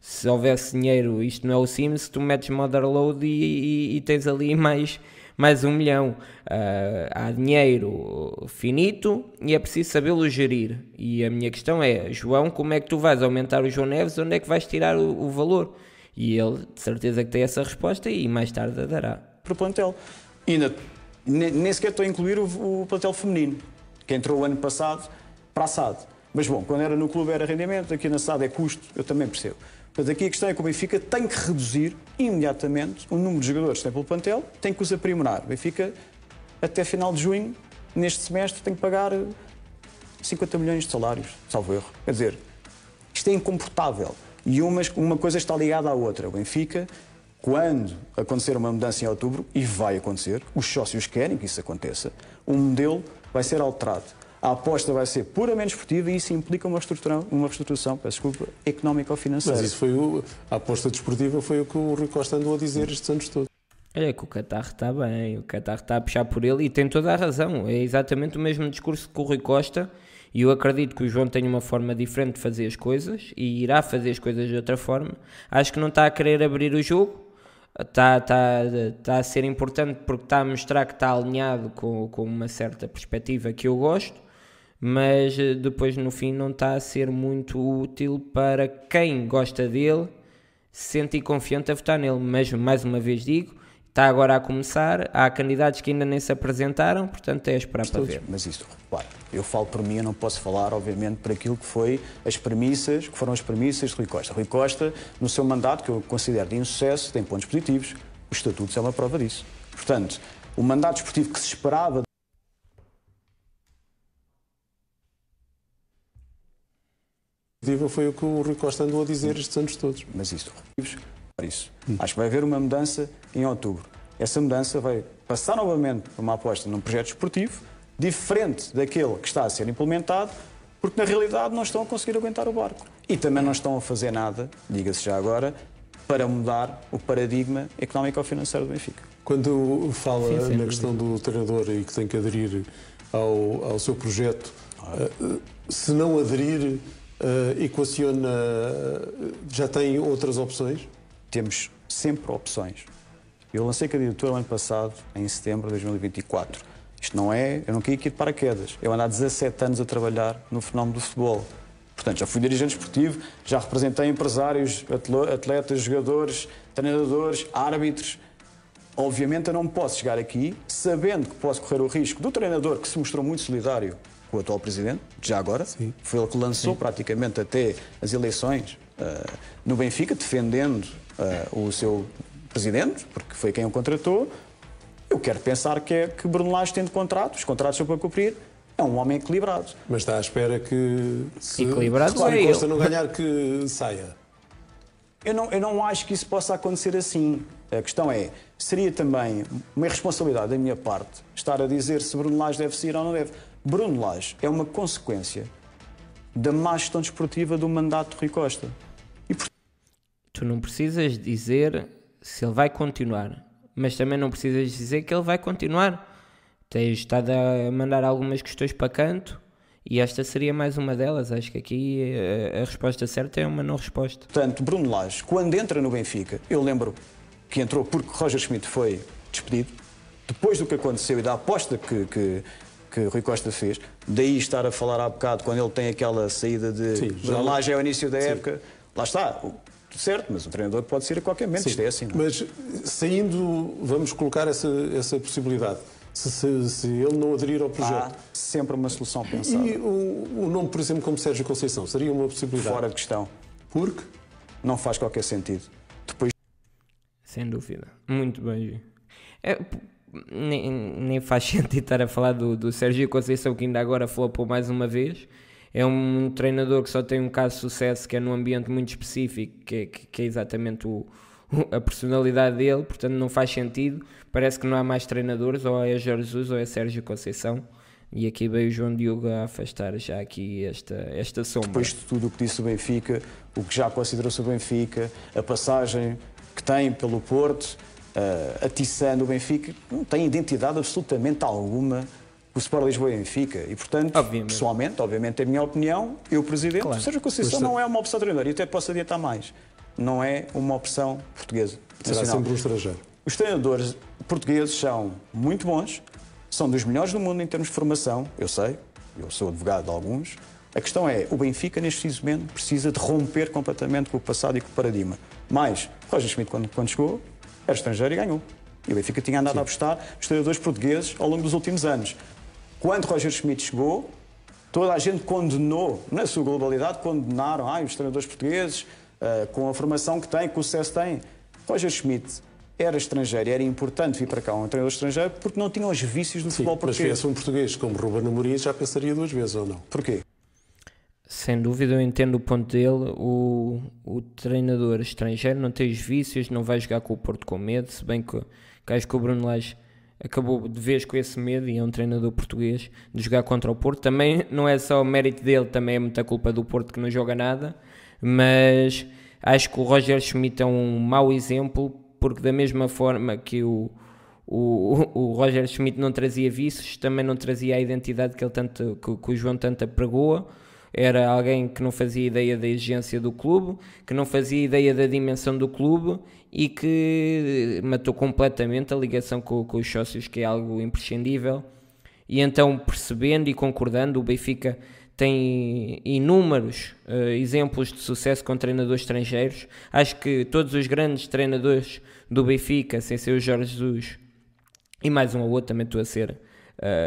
Se houvesse dinheiro, isto não é o Sims, tu metes Motherload e tens ali mais mais 1 milhão. Há dinheiro finito e é preciso sabê-lo gerir. E a minha questão é, João, como é que tu vais aumentar o João Neves, onde é que vais tirar o valor? E ele, de certeza que tem essa resposta e mais tarde a dará. Para o plantel. E nem sequer estou a incluir o plantel feminino, que entrou o ano passado para a SAD. Mas bom, quando era no clube era rendimento, aqui na SAD é custo, eu também percebo. Portanto, aqui a questão é que o Benfica tem que reduzir imediatamente o número de jogadores que tem pelo plantel, tem que os aprimorar. O Benfica, até final de junho, neste semestre, tem que pagar 50 milhões de salários, salvo erro. Quer dizer, isto é incomportável. E uma coisa está ligada à outra. O Benfica, quando acontecer uma mudança em outubro, e vai acontecer, os sócios querem que isso aconteça, o modelo vai ser alterado. A aposta vai ser puramente esportiva e isso implica uma reestruturação, económica ou financeira. Mas isso a aposta desportiva foi o que o Rui Costa andou a dizer estes anos todos. É que o Qatar está bem, o Qatar está a puxar por ele e tem toda a razão. É exatamente o mesmo discurso que o Rui Costa e eu acredito que o João tem uma forma diferente de fazer as coisas e irá fazer as coisas de outra forma. Acho que não está a querer abrir o jogo, está a ser importante porque está a mostrar que está alinhado com uma certa perspectiva que eu gosto, mas depois no fim não está a ser muito útil para quem gosta dele se sentir confiante a votar nele. Mas mais uma vez digo, está agora a começar, há candidatos que ainda nem se apresentaram, portanto é esperar para ver. Mas isso, claro, eu falo por mim, eu não posso falar, obviamente, por aquilo que foram as premissas de Rui Costa. Rui Costa, no seu mandato, que eu considero de insucesso, tem pontos positivos, os estatutos é uma prova disso. Portanto, o mandato desportivo que se esperava foi o que o Rui Costa andou a dizer estes anos todos. Mas isso. Acho que vai haver uma mudança em outubro. Essa mudança vai passar novamente para uma aposta num projeto esportivo diferente daquele que está a ser implementado, porque na realidade não estão a conseguir aguentar o barco. E também não estão a fazer nada, diga-se já agora, para mudar o paradigma económico-financeiro do Benfica. Quando fala na questão do treinador e que tem que aderir ao seu projeto, se não aderir, equaciona, já tem outras opções? Temos sempre opções. Eu lancei candidatura o ano passado, em setembro de 2024. Isto não é, eu não caí aqui de paraquedas. Eu ando há 17 anos a trabalhar no fenómeno do futebol. Portanto, já fui dirigente esportivo, já representei empresários, atletas, jogadores, treinadores, árbitros. Obviamente eu não posso chegar aqui sabendo que posso correr o risco do treinador que se mostrou muito solidário com o atual presidente, já agora. Sim. Foi ele que lançou praticamente até as eleições no Benfica, defendendo o seu presidente, porque foi quem o contratou. Eu quero pensar que Bruno Lage, tendo contratos, os contratos são para cumprir, é um homem equilibrado. Mas está à espera que, se equilibrado Rui Costa não ganhar, que saia? Eu não acho que isso possa acontecer assim. A questão é, seria também uma irresponsabilidade da minha parte estar a dizer se Bruno Lage deve sair ou não deve. Bruno Lage é uma consequência da má gestão desportiva do mandato de Rui Costa. Tu não precisas dizer se ele vai continuar, mas também não precisas dizer que ele vai continuar. Tens estado a mandar algumas questões para canto e esta seria mais uma delas. Acho que aqui a resposta certa é uma não resposta. Portanto, Bruno Lage, quando entra no Benfica, eu lembro que entrou porque Roger Schmidt foi despedido, depois do que aconteceu e da aposta que Rui Costa fez, daí estar a falar há bocado, quando ele tem aquela saída de Bruno Lage é o início da época, lá está, certo, mas o treinador pode sair a qualquer momento, isto é assim. Não? Mas saindo, vamos colocar essa possibilidade. Se ele não aderir ao projeto. Há sempre uma solução pensada. E o nome, por exemplo, como Sérgio Conceição, seria uma possibilidade? Fora de questão. Porque? Não faz qualquer sentido. Depois... Sem dúvida. Muito bem. Nem faz sentido estar a falar do Sérgio Conceição, que ainda agora flopou mais uma vez. É um treinador que só tem um caso de sucesso, que é num ambiente muito específico, que é exatamente a personalidade dele, portanto não faz sentido. Parece que não há mais treinadores, ou é Jorge Jesus ou é Sérgio Conceição, e aqui veio o João Diogo a afastar já aqui esta sombra. Depois de tudo o que disse o Benfica, o que já considerou-se o Benfica, a passagem que tem pelo Porto, atiçando o Benfica, não tem identidade absolutamente alguma o Sport Lisboa e Benfica, e portanto, pessoalmente, obviamente é a minha opinião, eu, Presidente, claro. Sérgio Conceição não é uma opção treinadora, e até posso adiantar mais. Não é uma opção portuguesa. Será sempre um estrangeiro. os treinadores portugueses são muito bons, são dos melhores do mundo em termos de formação, eu sei, eu sou advogado de alguns. A questão é, o Benfica, neste preciso momento, precisa de romper completamente com o passado e com o paradigma. Mas, Roger Schmidt, quando chegou, era estrangeiro e ganhou. E o Benfica tinha andado a apostar nos treinadores portugueses ao longo dos últimos anos. Quando Roger Schmidt chegou, toda a gente condenou, na sua globalidade, condenaram os treinadores portugueses, com a formação que têm, com o sucesso que têm. Roger Schmidt era estrangeiro e era importante vir para cá um treinador estrangeiro porque não tinha os vícios do futebol português. Mas se viesse um português como Ruben Amorim, já pensaria 2 vezes, ou não? Porquê? Sem dúvida, eu entendo o ponto dele. O treinador estrangeiro não tem os vícios, não vai jogar com o Porto com medo, se bem que acho que o Bruno Lage acabou de vez com esse medo e é um treinador português de jogar contra o Porto. Também não é só o mérito dele, também é muita culpa do Porto que não joga nada, mas acho que o Roger Schmidt é um mau exemplo, porque da mesma forma que o Roger Schmidt não trazia vícios, também não trazia a identidade que o João tanto apregoa. Era alguém que não fazia ideia da exigência do clube, que não fazia ideia da dimensão do clube e que matou completamente a ligação com os sócios, que é algo imprescindível. E então, percebendo e concordando, o Benfica tem inúmeros exemplos de sucesso com treinadores estrangeiros. Acho que todos os grandes treinadores do Benfica, sem ser o Jorge Jesus, e mais um ou outro, também estou a ser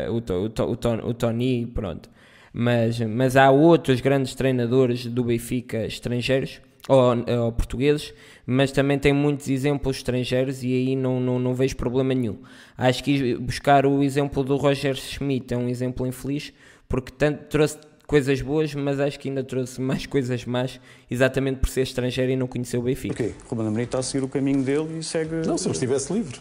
o Tony, pronto. Mas há outros grandes treinadores do Benfica estrangeiros, ou portugueses, mas também tem muitos exemplos estrangeiros e aí não vejo problema nenhum. Acho que buscar o exemplo do Roger Schmidt é um exemplo infeliz, porque tanto trouxe coisas boas, mas acho que ainda trouxe mais coisas más, exatamente por ser estrangeiro e não conhecer o Benfica. Porquê? Ruben Amorim está a seguir o caminho dele e segue... Não, se ele estivesse livre.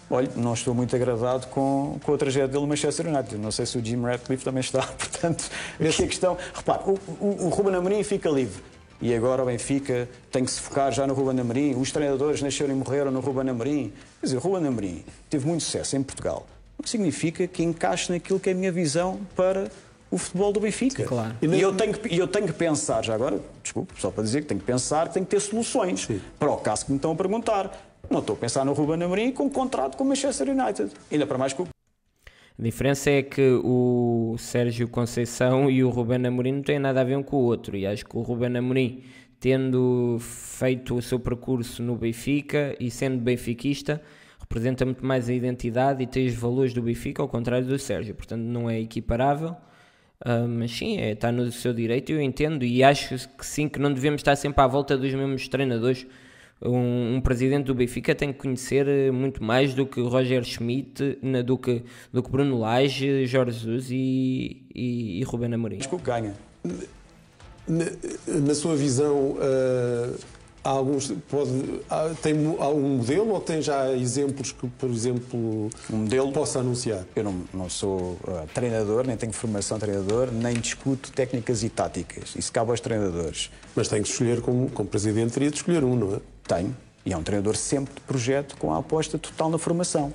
Olha, não estou muito agradado com a tragédia dele no Manchester United. Não sei se o Jim Ratcliffe também está. Portanto, essa é a questão. Repare, o Ruben Amorim fica livre. E agora o Benfica tem que se focar já no Ruben Amorim. Os treinadores nasceram e morreram no Ruben Amorim. Quer dizer, o Ruben Amorim teve muito sucesso em Portugal. O que significa que encaixe naquilo que é a minha visão para o futebol do Benfica. Sim, claro. E eu tenho que pensar, já agora, desculpe, só para dizer que tenho que pensar que tenho que ter soluções. Sim. Para o caso que me estão a perguntar. Não estou a pensar no Ruben Amorim com um contrato com o Manchester United. Ainda para mais que o... A diferença é que o Sérgio Conceição e o Ruben Amorim não têm nada a ver um com o outro. E acho que o Ruben Amorim, tendo feito o seu percurso no Benfica e sendo benfiquista, representa muito mais a identidade e tem os valores do Benfica, ao contrário do Sérgio. Portanto, não é equiparável. Mas sim, está no seu direito, eu entendo. E acho que sim, que não devemos estar sempre à volta dos mesmos treinadores. Um presidente do Benfica tem que conhecer muito mais do que Roger Schmidt, do que Bruno Lage, Jorge Jesus e Ruben Amorim. Acho que ganha. Na sua visão, há alguns, tem algum modelo ou tem já exemplos que, por exemplo, um modelo possa anunciar? Eu não sou treinador, nem tenho formação de treinador, nem discuto técnicas e táticas. Isso cabe aos treinadores. Mas tem que escolher, como presidente, teria de escolher um, não é? Tenho. E é um treinador sempre de projeto com a aposta total na formação.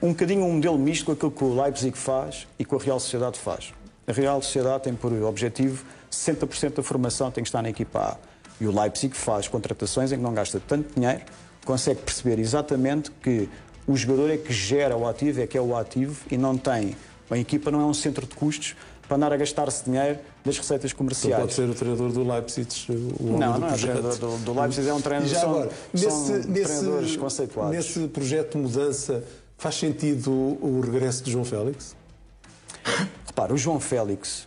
Um bocadinho um modelo misto com aquilo que o Leipzig faz e que a Real Sociedade faz. A Real Sociedade tem por objetivo 60% da formação tem que estar na equipa A. E o Leipzig faz contratações em que não gasta tanto dinheiro, consegue perceber exatamente que o jogador é que gera o ativo, é que é o ativo e não tem... A equipa não é um centro de custos para andar a gastar-se dinheiro das receitas comerciais. Então pode ser o treinador do Leipzig. Não é o treinador do Leipzig, é um treinador. Já agora, são treinadores conceituados. Nesse projeto de mudança, faz sentido o regresso de João Félix? Repara, o João Félix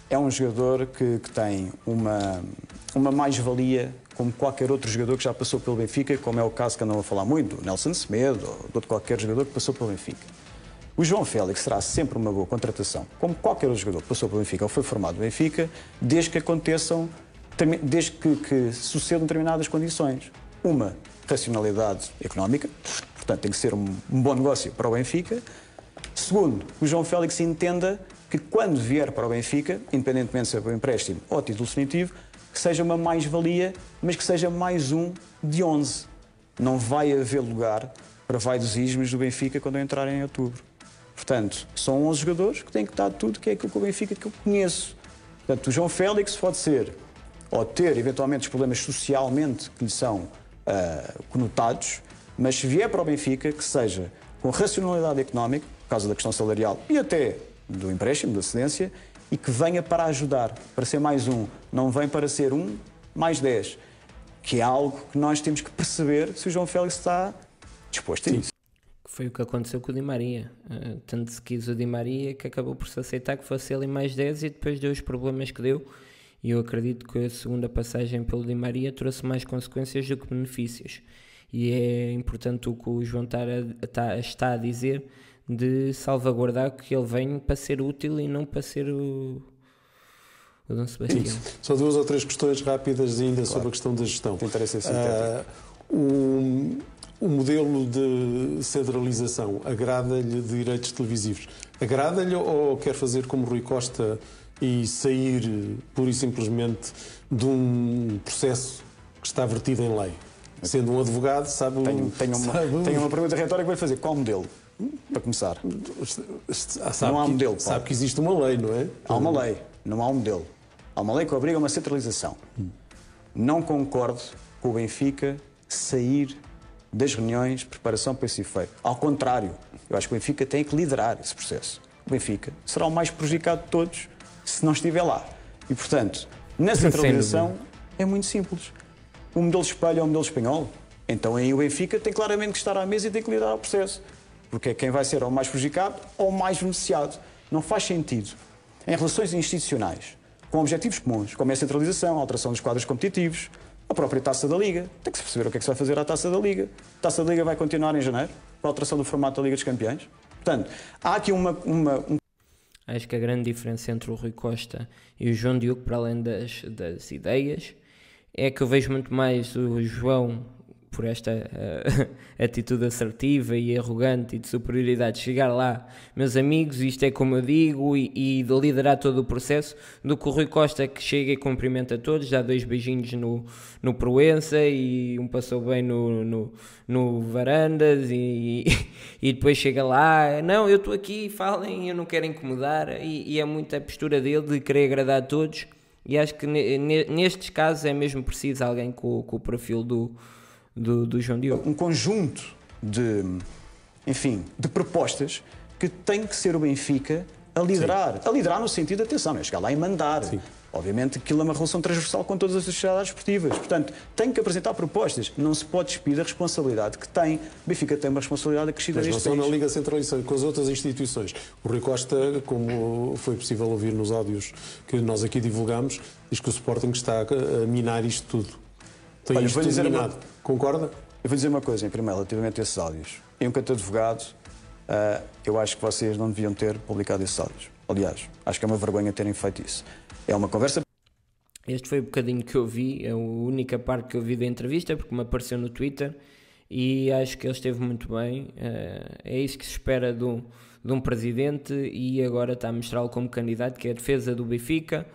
é um jogador que tem uma mais-valia como qualquer outro jogador que já passou pelo Benfica, como é o caso que andam a falar muito, do Nelson Semedo ou de outro qualquer jogador que passou pelo Benfica. O João Félix será sempre uma boa contratação, como qualquer outro jogador que passou pelo Benfica ou foi formado no Benfica, desde que sucedam determinadas condições. Uma, racionalidade económica, portanto tem que ser um bom negócio para o Benfica. Segundo, o João Félix entenda que quando vier para o Benfica, independentemente de ser para o empréstimo ou título definitivo, que seja uma mais-valia, mas que seja mais um de 11. Não vai haver lugar para vaidosismos do Benfica quando entrarem em outubro. Portanto, são 11 jogadores que têm que dar tudo que é aquilo que o Benfica que eu conheço. Portanto, o João Félix pode ser, ou ter eventualmente os problemas socialmente que lhe são conotados, Mas se vier para o Benfica, que seja com racionalidade económica, por causa da questão salarial e até do empréstimo, da cedência, e que venha para ajudar, para ser mais um. Não vem para ser um mais 10, que é algo que nós temos que perceber se o João Félix está disposto a isso. Foi o que aconteceu com o Di Maria. Tanto se quis o Di Maria que acabou por se aceitar que fosse ele mais 10 e depois deu os problemas que deu. E eu acredito que a segunda passagem pelo Di Maria trouxe mais consequências do que benefícios. E é importante o que o João está a dizer, de salvaguardar que ele venha para ser útil e não para ser o Dom Sebastião. Sim. Só 2 ou 3 questões rápidas ainda sobre a questão da gestão. O modelo de centralização agrada-lhe de direitos televisivos? Agrada-lhe ou quer fazer como Rui Costa e sair pura e simplesmente de um processo que está vertido em lei? Sendo um advogado, sabe... Tenho uma pergunta retórica que vou fazer. Qual modelo? Para começar. Não há modelo. Sabe que existe uma lei, não é? Há uma lei, não há um modelo. Há uma lei que obriga a uma centralização. Não concordo com o Benfica sair das reuniões de preparação para esse efeito. Ao contrário, eu acho que o Benfica tem que liderar esse processo. O Benfica será o mais prejudicado de todos se não estiver lá. E, portanto, na centralização é muito simples. O modelo espelho é o modelo espanhol. Então aí o Benfica tem claramente que estar à mesa e tem que liderar o processo. Porque é quem vai ser ou mais prejudicado ou mais beneficiado. Não faz sentido. Em relações institucionais, com objetivos comuns, como é a centralização, a alteração dos quadros competitivos, a própria Taça da Liga. Tem que se perceber o que é que se vai fazer à Taça da Liga. A Taça da Liga vai continuar em janeiro, com a alteração do formato da Liga dos Campeões. Portanto, há aqui Acho que a grande diferença entre o Rui Costa e o João Diogo, para além das ideias, é que eu vejo muito mais o João, por esta atitude assertiva e arrogante e de superioridade, chegar lá, meus amigos, isto é como eu digo, e de liderar todo o processo, do que o Rui Costa, que chega e cumprimenta todos, dá 2 beijinhos no Proença e um passou bem no Varandas e depois chega lá, não, eu estou aqui, falem, eu não quero incomodar, e é muito a postura dele de querer agradar a todos, e acho que nestes casos é mesmo preciso alguém com o perfil do João Diogo. Um conjunto de propostas que tem que ser o Benfica a liderar. Sim. A liderar no sentido de atenção, não é chegar lá e mandar. Sim. Obviamente que aquilo é uma relação transversal com todas as sociedades esportivas. Portanto, tem que apresentar propostas. Não se pode despir a responsabilidade que tem. O Benfica tem uma responsabilidade acrescida deste país. Mas não só na Liga Centralizada, com as outras instituições. O Rui Costa, como foi possível ouvir nos áudios que nós aqui divulgamos, diz que o Sporting está a minar isto tudo. Tem isto tudo minado. Concorda? Eu vou dizer uma coisa, em primeiro, relativamente a esses áudios. Eu, enquanto advogado, eu acho que vocês não deviam ter publicado esses áudios. Aliás, acho que é uma vergonha terem feito isso. É uma conversa... Este foi o bocadinho que eu vi, é a única parte que eu vi da entrevista, porque me apareceu no Twitter, e acho que ele esteve muito bem. É isso que se espera de um presidente, e agora está a mostrá-lo como candidato, que é a defesa do Benfica.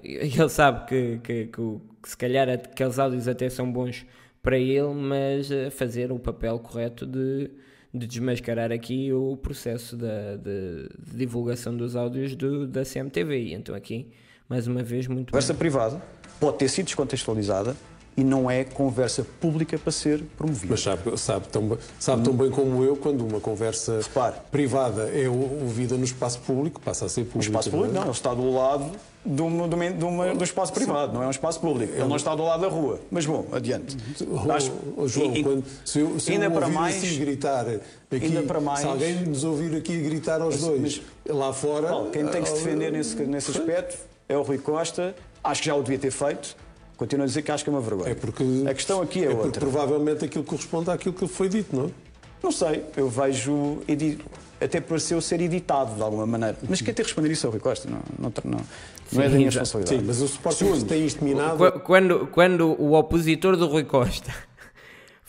Ele sabe que se calhar aqueles áudios até são bons para ele, mas fazer o papel correto de desmascarar aqui o processo de divulgação dos áudios da CMTV. E então aqui, mais uma vez, muito conversa privada pode ter sido descontextualizada e não é conversa pública para ser promovida. Mas sabe tão bem como eu, quando uma conversa privada é ouvida no espaço público, passa a ser público. No espaço público não, ele está do lado do espaço privado, não é um espaço público. Ele não está do lado da rua. Mas bom, adiante. João, se eu ouvir assim gritar aqui, se alguém nos ouvir aqui gritar aos dois, lá fora... Quem tem que se defender nesse aspecto é o Rui Costa. Acho que já o devia ter feito. Continuo a dizer que acho que é uma vergonha. A questão aqui é outra. Porque provavelmente aquilo corresponde àquilo que foi dito, não é? Não sei, eu vejo... Até pareceu ser editado de alguma maneira. Mas quem tem que responder isso é o Rui Costa, não é da minha responsabilidade. Sim, mas o Sporting tem isto minado... Quando o opositor do Rui Costa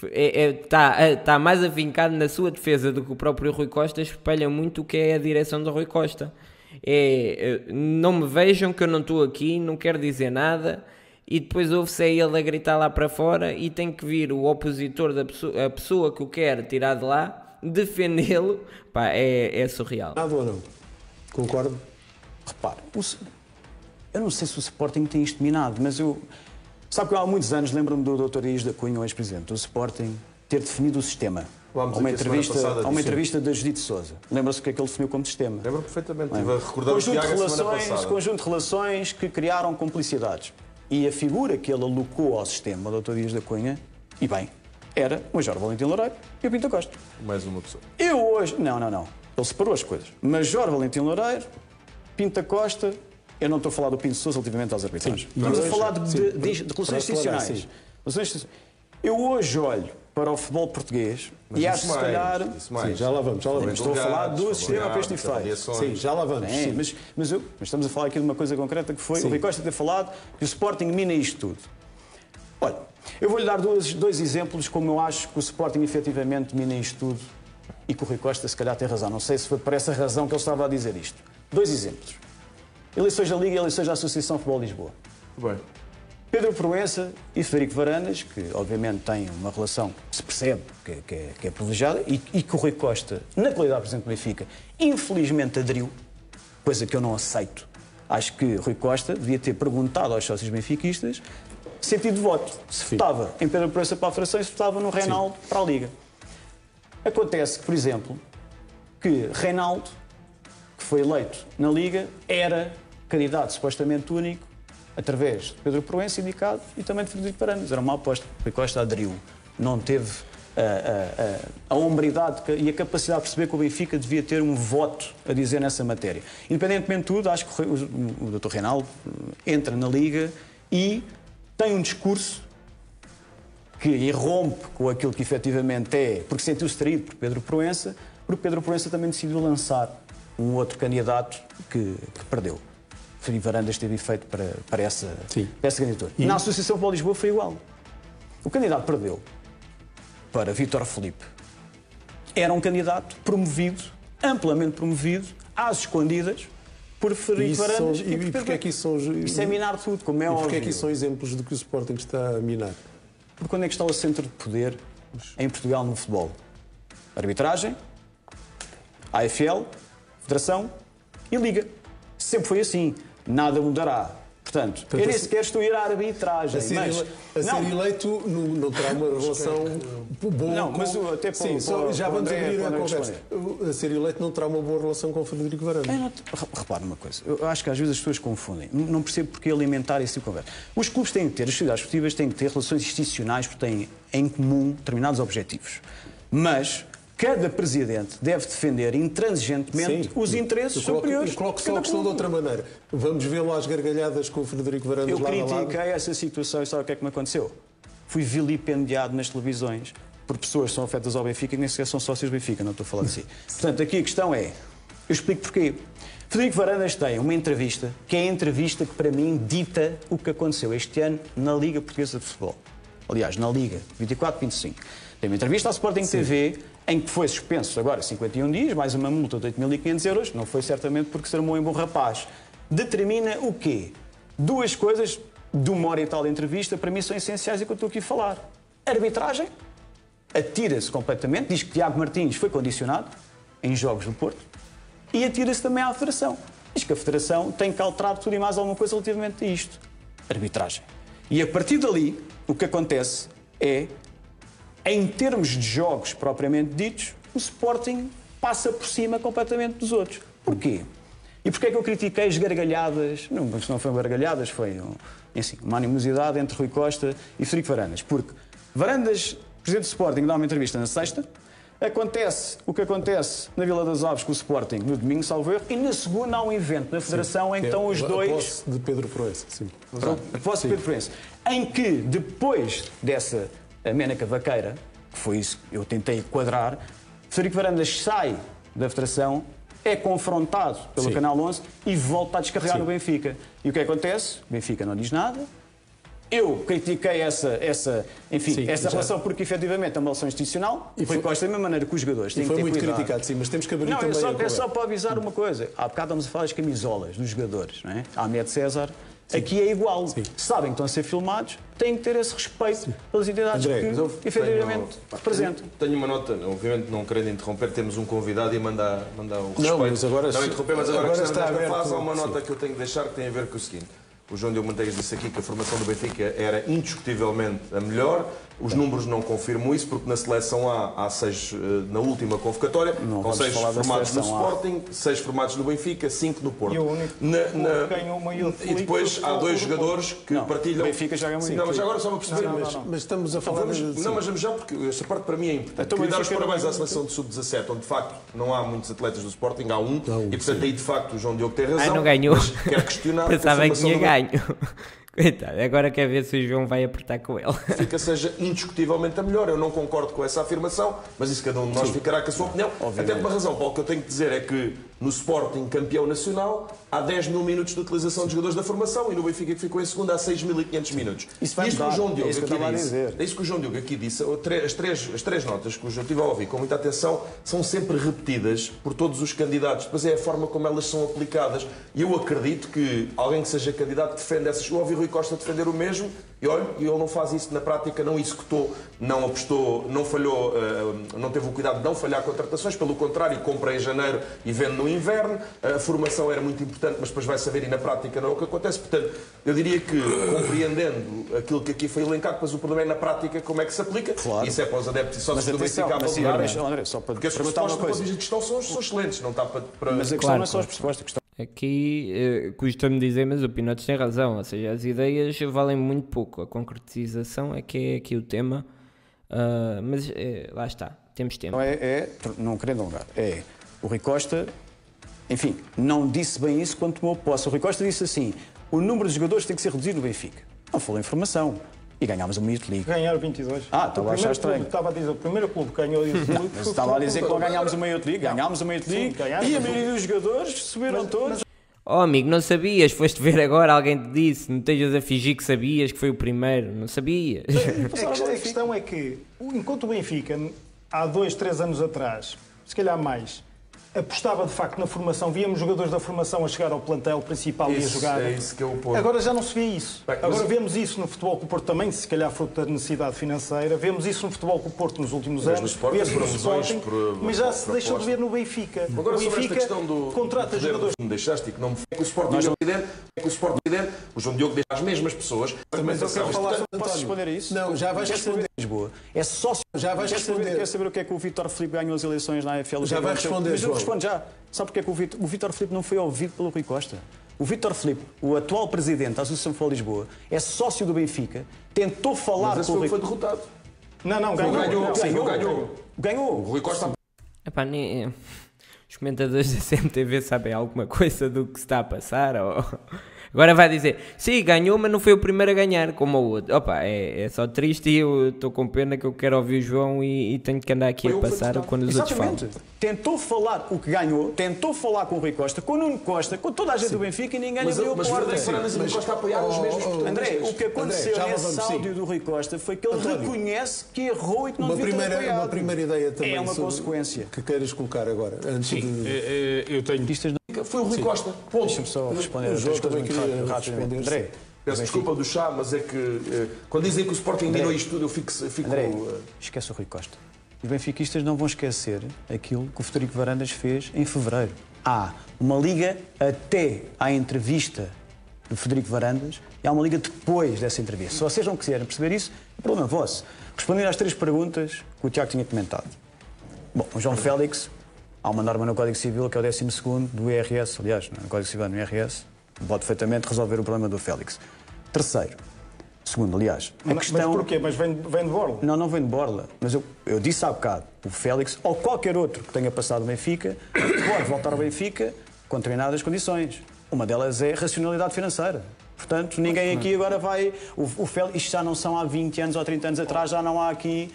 está mais afincado na sua defesa do que o próprio Rui Costa, espelha muito o que é a direção do Rui Costa. Não me vejam que eu não estou aqui, não quero dizer nada... E depois ouve-se ele a gritar lá para fora e tem que vir o opositor, a pessoa que o quer tirar de lá, defendê-lo. Pá, é surreal. Nada ou não? Concordo? Repare, eu não sei se o Sporting tem isto minado, mas sabe que há muitos anos, lembro-me do Dr. Ias da Cunha, o ex-presidente do Sporting, ter definido o sistema. Há uma entrevista da Judite Sousa. Lembra-se o que é que ele definiu como sistema? Lembro perfeitamente. Estive a recordar o Tiago a semana passada. Conjunto de relações que criaram complicidades. E a figura que ele alocou ao sistema, o Dr. Dias da Cunha, e bem, era o Major Valentim Loureiro e o Pinto Costa. Mais uma pessoa. Eu hoje... Não. Ele separou as coisas. Major Valentim Loureiro, Pinto Costa... Eu não estou a falar do Pinto Sousa relativamente às arbitragens. Estamos a falar de relações institucionais. Eu hoje olho para o futebol português e acho que se calhar... Sim, já lá vamos. Estou a falar do sistema para este efeito. Sim, já lá vamos. Mas estamos a falar aqui de uma coisa concreta que foi o Rui Costa ter falado que o Sporting mina isto tudo. Olha, eu vou-lhe dar dois exemplos como eu acho que o Sporting efetivamente mina isto tudo e que o Rui Costa se calhar tem razão. Não sei se foi por essa razão que ele estava a dizer isto. 2 exemplos. Eleições da Liga e eleições da Associação Futebol Lisboa. Bem. Pedro Proença e Frederico Varandas, que obviamente têm uma relação que se percebe que é privilegiada, e que o Rui Costa, na qualidade de Presidente do Benfica, infelizmente aderiu, coisa que eu não aceito. Acho que Rui Costa devia ter perguntado aos sócios benfiquistas sentido de voto. Se votava em Pedro Proença para a Federação e se votava no Reinaldo para a Liga. Acontece que, por exemplo, que Reinaldo, que foi eleito na Liga, era candidato supostamente único, através de Pedro Proença, indicado, e também de Frederico Varandas. Era uma aposta. Rui Costa aderiu. Não teve a hombridade e a capacidade de perceber que o Benfica devia ter um voto a dizer nessa matéria. Independentemente de tudo, acho que o Dr. Reinaldo entra na Liga e tem um discurso que irrompe com aquilo que efetivamente é, porque sentiu-se traído por Pedro Proença, porque Pedro Proença também decidiu lançar um outro candidato que perdeu. Frederico Varandas teve efeito para essa candidatura. Na Associação Futebol Lisboa foi igual. O candidato perdeu para Vítor Filipe. Era um candidato promovido, amplamente promovido, às escondidas, por Frederico Varandas. E porquê é que isso são... Isso é minar tudo, como é óbvio. Porquê é que isso são exemplos de que o Sporting está a minar? Porque onde é que está o centro de poder em Portugal no futebol? Arbitragem, AFL, Federação e Liga. Sempre foi assim. Nada mudará. Portanto, eu nem sequer estou a ir à arbitragem. Ser eleito não terá uma relação boa. Não, mas até para já vamos abrir a conversa. A ser eleito não terá uma boa relação com o Frederico Varandas. Repare uma coisa. Eu acho que às vezes as pessoas confundem. Não percebo porque alimentar esse tipo de conversa. Os clubes têm que ter, as sociedades esportivas têm que ter relações institucionais porque têm em comum determinados objetivos. Mas cada presidente deve defender intransigentemente os interesses superiores. Eu coloco só a questão de outra maneira. Vamos vê-lo às gargalhadas com o Frederico Varandas lá a lado. Eu critiquei essa situação e sabe o que é que me aconteceu? Fui vilipendiado nas televisões por pessoas que são afetas ao Benfica e nem sequer são sócios do Benfica, não estou a falar de si. Portanto, aqui a questão é, eu explico porquê. Frederico Varandas tem uma entrevista, que é a entrevista que para mim dita o que aconteceu este ano na Liga Portuguesa de Futebol. Aliás, na Liga, 24-25. Tem uma entrevista à Sporting TV, em que foi suspenso agora 51 dias, mais uma multa de 8.500 euros, não foi certamente porque se armou em bom rapaz. Determina o quê? 2 coisas de 1 hora e tal de entrevista, para mim são essenciais e que eu estou aqui a falar. Arbitragem, atira-se completamente, diz que Tiago Martins foi condicionado em jogos do Porto, e atira-se também à Federação. Diz que a Federação tem que alterar tudo e mais alguma coisa relativamente a isto. Arbitragem. E a partir dali, o que acontece é, em termos de jogos propriamente ditos, o Sporting passa por cima completamente dos outros. Porquê? E porquê é que eu critiquei as gargalhadas? Não foram gargalhadas, foi uma animosidade entre Rui Costa e Frederico Varandas. Porque Varandas, presidente do Sporting, dá uma entrevista na sexta, acontece o que acontece na Vila das Aves com o Sporting no domingo, salvo erro, e na segunda há um evento na Federação em que estão os dois... A posse de Pedro Proença, sim. A posse de Pedro Proença. Em que, depois dessa amena cavaqueira, que foi isso que eu tentei quadrar, Frederico Varandas sai da Federação, é confrontado pelo Canal 11 e volta a descarregar no Benfica. E o que acontece? O Benfica não diz nada. Eu critiquei essa relação porque, efetivamente, é uma relação institucional. E foi da mesma maneira que os jogadores têm que ter cuidado. Foi muito criticado, sim, mas temos que abrir também a é só para avisar uma coisa. Há bocado estamos a falar das camisolas dos jogadores, não é? A Ahmed César, aqui é igual. Sim. Sabem que estão a ser filmados, têm que ter esse respeito pelas entidades que, efetivamente, representam. Tenho uma nota, obviamente não querendo interromper, temos um convidado e mandar o respeito. Não, mas agora interromper, mas agora está aberto. Há uma nota que eu tenho que deixar que tem a ver com o seguinte. O João Diogo Manteigas disse aqui que a formação do Benfica era indiscutivelmente a melhor. Os números não confirmam isso, porque na seleção há 6 na última convocatória, com 6 formados no Sporting, 6 formados no Benfica, 5 no Porto. E o único ganhou uma e depois há 2 jogadores que partilham... O Benfica já ganhou muito. Não, mas agora só para perceber... Mas estamos a falar... Não, mas vamos já, porque esta parte para mim é importante. Queria dar os parabéns à seleção de Sub-17, onde de facto não há muitos atletas do Sporting, há um, e portanto aí de facto o João Diogo tem razão. Não ganhou. Mas quero questionar... Pensava que tinha ganho. Coitado, agora quer ver se o João vai apertar com ele. Fica seja indiscutivelmente a melhor. Eu não concordo com essa afirmação, mas isso cada um de nós ficará com a sua opinião. Até por uma razão, Paulo, que eu tenho que dizer é que no Sporting campeão nacional há 10 mil minutos de utilização de jogadores da formação e no Benfica que ficou em segundo há 6.500 minutos. Isso vai mudar. O João Diogo aqui disse. É isso que o João Diogo aqui disse. As três notas que eu estive a ouvir com muita atenção são sempre repetidas por todos os candidatos. Depois é a forma como elas são aplicadas. E eu acredito que alguém que seja candidato defenda essas... Eu ouvi Rui Costa defender o mesmo e olha, ele não faz isso na prática, não executou, não apostou, não falhou, não teve o cuidado de não falhar contratações, pelo contrário, compra em janeiro e vende no inverno. A formação era muito importante, mas depois vai saber e na prática não é o que acontece. Portanto, eu diria que, compreendendo aquilo que aqui foi elencado, mas o problema é na prática como é que se aplica. Claro. Isso é para os adeptos e só se Benfica André, só para porque as respostas que a questão são excelentes, não está para... Mas a questão não é só as respostas. Aqui custa-me dizer, mas o Pinotes tem razão, ou seja, as ideias valem muito pouco, a concretização é que é aqui o tema, mas lá está, temos tempo. Não querendo alongar, o Rui Costa, enfim, não disse bem isso quando tomou posse. O Rui Costa disse assim, o número de jogadores tem que ser reduzido no Benfica. Não falou em formação. E ganhámos a Youth League. Ganharam 22. Estava a achar estranho. Estava a dizer, o primeiro clube que ganhou a Youth League... Mas estava a dizer que não ganhámos a Youth League. Ganhámos a Youth League e a maioria dos jogadores subiram todos. Oh amigo, não sabias, foste ver agora, alguém te disse, não estejas a fingir que sabias que foi o primeiro, não sabias. A questão é que, enquanto o Benfica, há 2, 3 anos atrás, se calhar mais, apostava de facto na formação, víamos jogadores da formação a chegar ao plantel principal e a jogar. É isso que eu ponho. Agora já não se vê isso. Agora vemos isso no Futebol Clube Porto também, se calhar fruto da necessidade financeira. Vemos isso no Futebol Clube Porto nos últimos anos. Vê-se no Sporting, mas já se deixou de ver no Benfica. Agora, o Benfica contrata jogadores. Que me deixaste e que não me foi que o Sporting líder, o João Diogo deixa as mesmas pessoas. Mas eu quero falar, posso responder a isso? Não, já vais responder. Lisboa. É sócio. Já vais responder. Quer saber o que é que o Vítor Filipe ganhou as eleições na AFL? Já vai responder, mas eu respondo já. Sabe porque é que o Vítor Filipe não foi ouvido pelo Rui Costa? O Vítor Filipe, o atual presidente da Associação de Futebol de Lisboa, é sócio do Benfica, tentou falar com o Rui... foi derrotado. Não, ganhou. O Rui Costa... Epá, os comentadores da CMTV sabem alguma coisa do que se está a passar? Ou... Agora vai dizer, sim, ganhou, mas não foi o primeiro a ganhar, como o outro. Opa, é só triste e eu estou com pena que eu quero ouvir o João e tenho que andar aqui a passar quando os outros falam. Tentou falar o que ganhou, tentou falar com o Rui Costa, com o Nuno Costa, com toda a gente do Benfica e ninguém lhe abriu a porta. Mas o Rui Costa a apoiar os mesmos portugueses. André, o que aconteceu nesse áudio do Rui Costa foi que ele reconhece que errou e que não devia ter apoiado. Uma primeira ideia também. É uma consequência. Que queiras colocar agora, antes de... eu tenho pistas... Foi o Rui Costa. Deixa-me só responder as duas coisas muito rapidamente. André, peço desculpa do chá, mas é que quando dizem que o Sporting mirou isto tudo, eu fico... André, esquece o Rui Costa. Os benfiquistas não vão esquecer aquilo que o Frederico Varandas fez em fevereiro. Há uma liga até à entrevista do Frederico Varandas e há uma liga depois dessa entrevista. Se vocês não quiserem perceber isso, é problema vosso. Respondendo às 3 perguntas que o Tiago tinha comentado. Bom, o João Félix... Há uma norma no Código Civil, que é o 12º do IRS, aliás, no Código Civil no IRS, pode perfeitamente resolver o problema do Félix. Terceiro, segundo, aliás, a questão... Mas porquê? Mas vem de borla? Não vem de borla, mas eu disse há bocado, o Félix, ou qualquer outro que tenha passado o Benfica, pode voltar ao Benfica com determinadas condições. Uma delas é racionalidade financeira. Portanto, ninguém aqui agora vai... O Félix, isto já não são há 20 anos ou 30 anos atrás, já não há aqui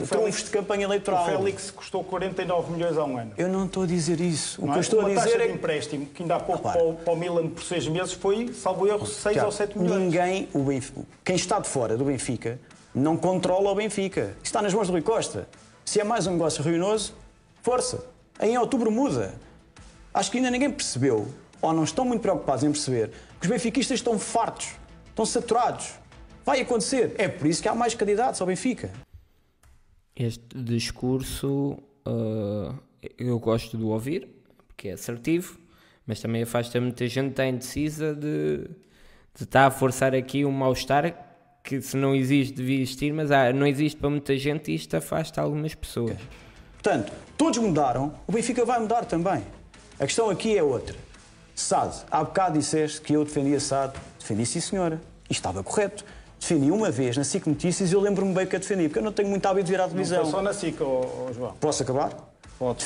trunfos de campanha eleitoral. O Félix custou 49 milhões há um ano. Eu não estou a dizer isso. O que eu estou a dizer taxa é de empréstimo, que ainda há pouco para o Milan por 6 meses foi, salvo erro, 6 ou 7 milhões. Quem está de fora do Benfica não controla o Benfica. Isso está nas mãos do Rui Costa. Se é mais um negócio ruinoso, força. Em outubro muda. Acho que ainda ninguém percebeu, ou não estão muito preocupados em perceber, que os benfiquistas estão fartos, estão saturados. Vai acontecer. É por isso que há mais candidatos ao Benfica. Este discurso eu gosto de ouvir, porque é assertivo, mas também afasta muita gente que está indecisa de estar a forçar aqui um mal-estar que se não existe devia existir, mas não existe para muita gente e isto afasta algumas pessoas. Portanto, todos mudaram, o Benfica vai mudar também. A questão aqui é outra. SAD, há bocado disseste que eu defendia SAD. Defendi, sim, senhora. E estava correto. Defendi uma vez na SIC Notícias e eu lembro-me bem que a defendi, porque eu não tenho muito hábito de ir à televisão. Não foi só na SIC, João. Posso acabar? Pode.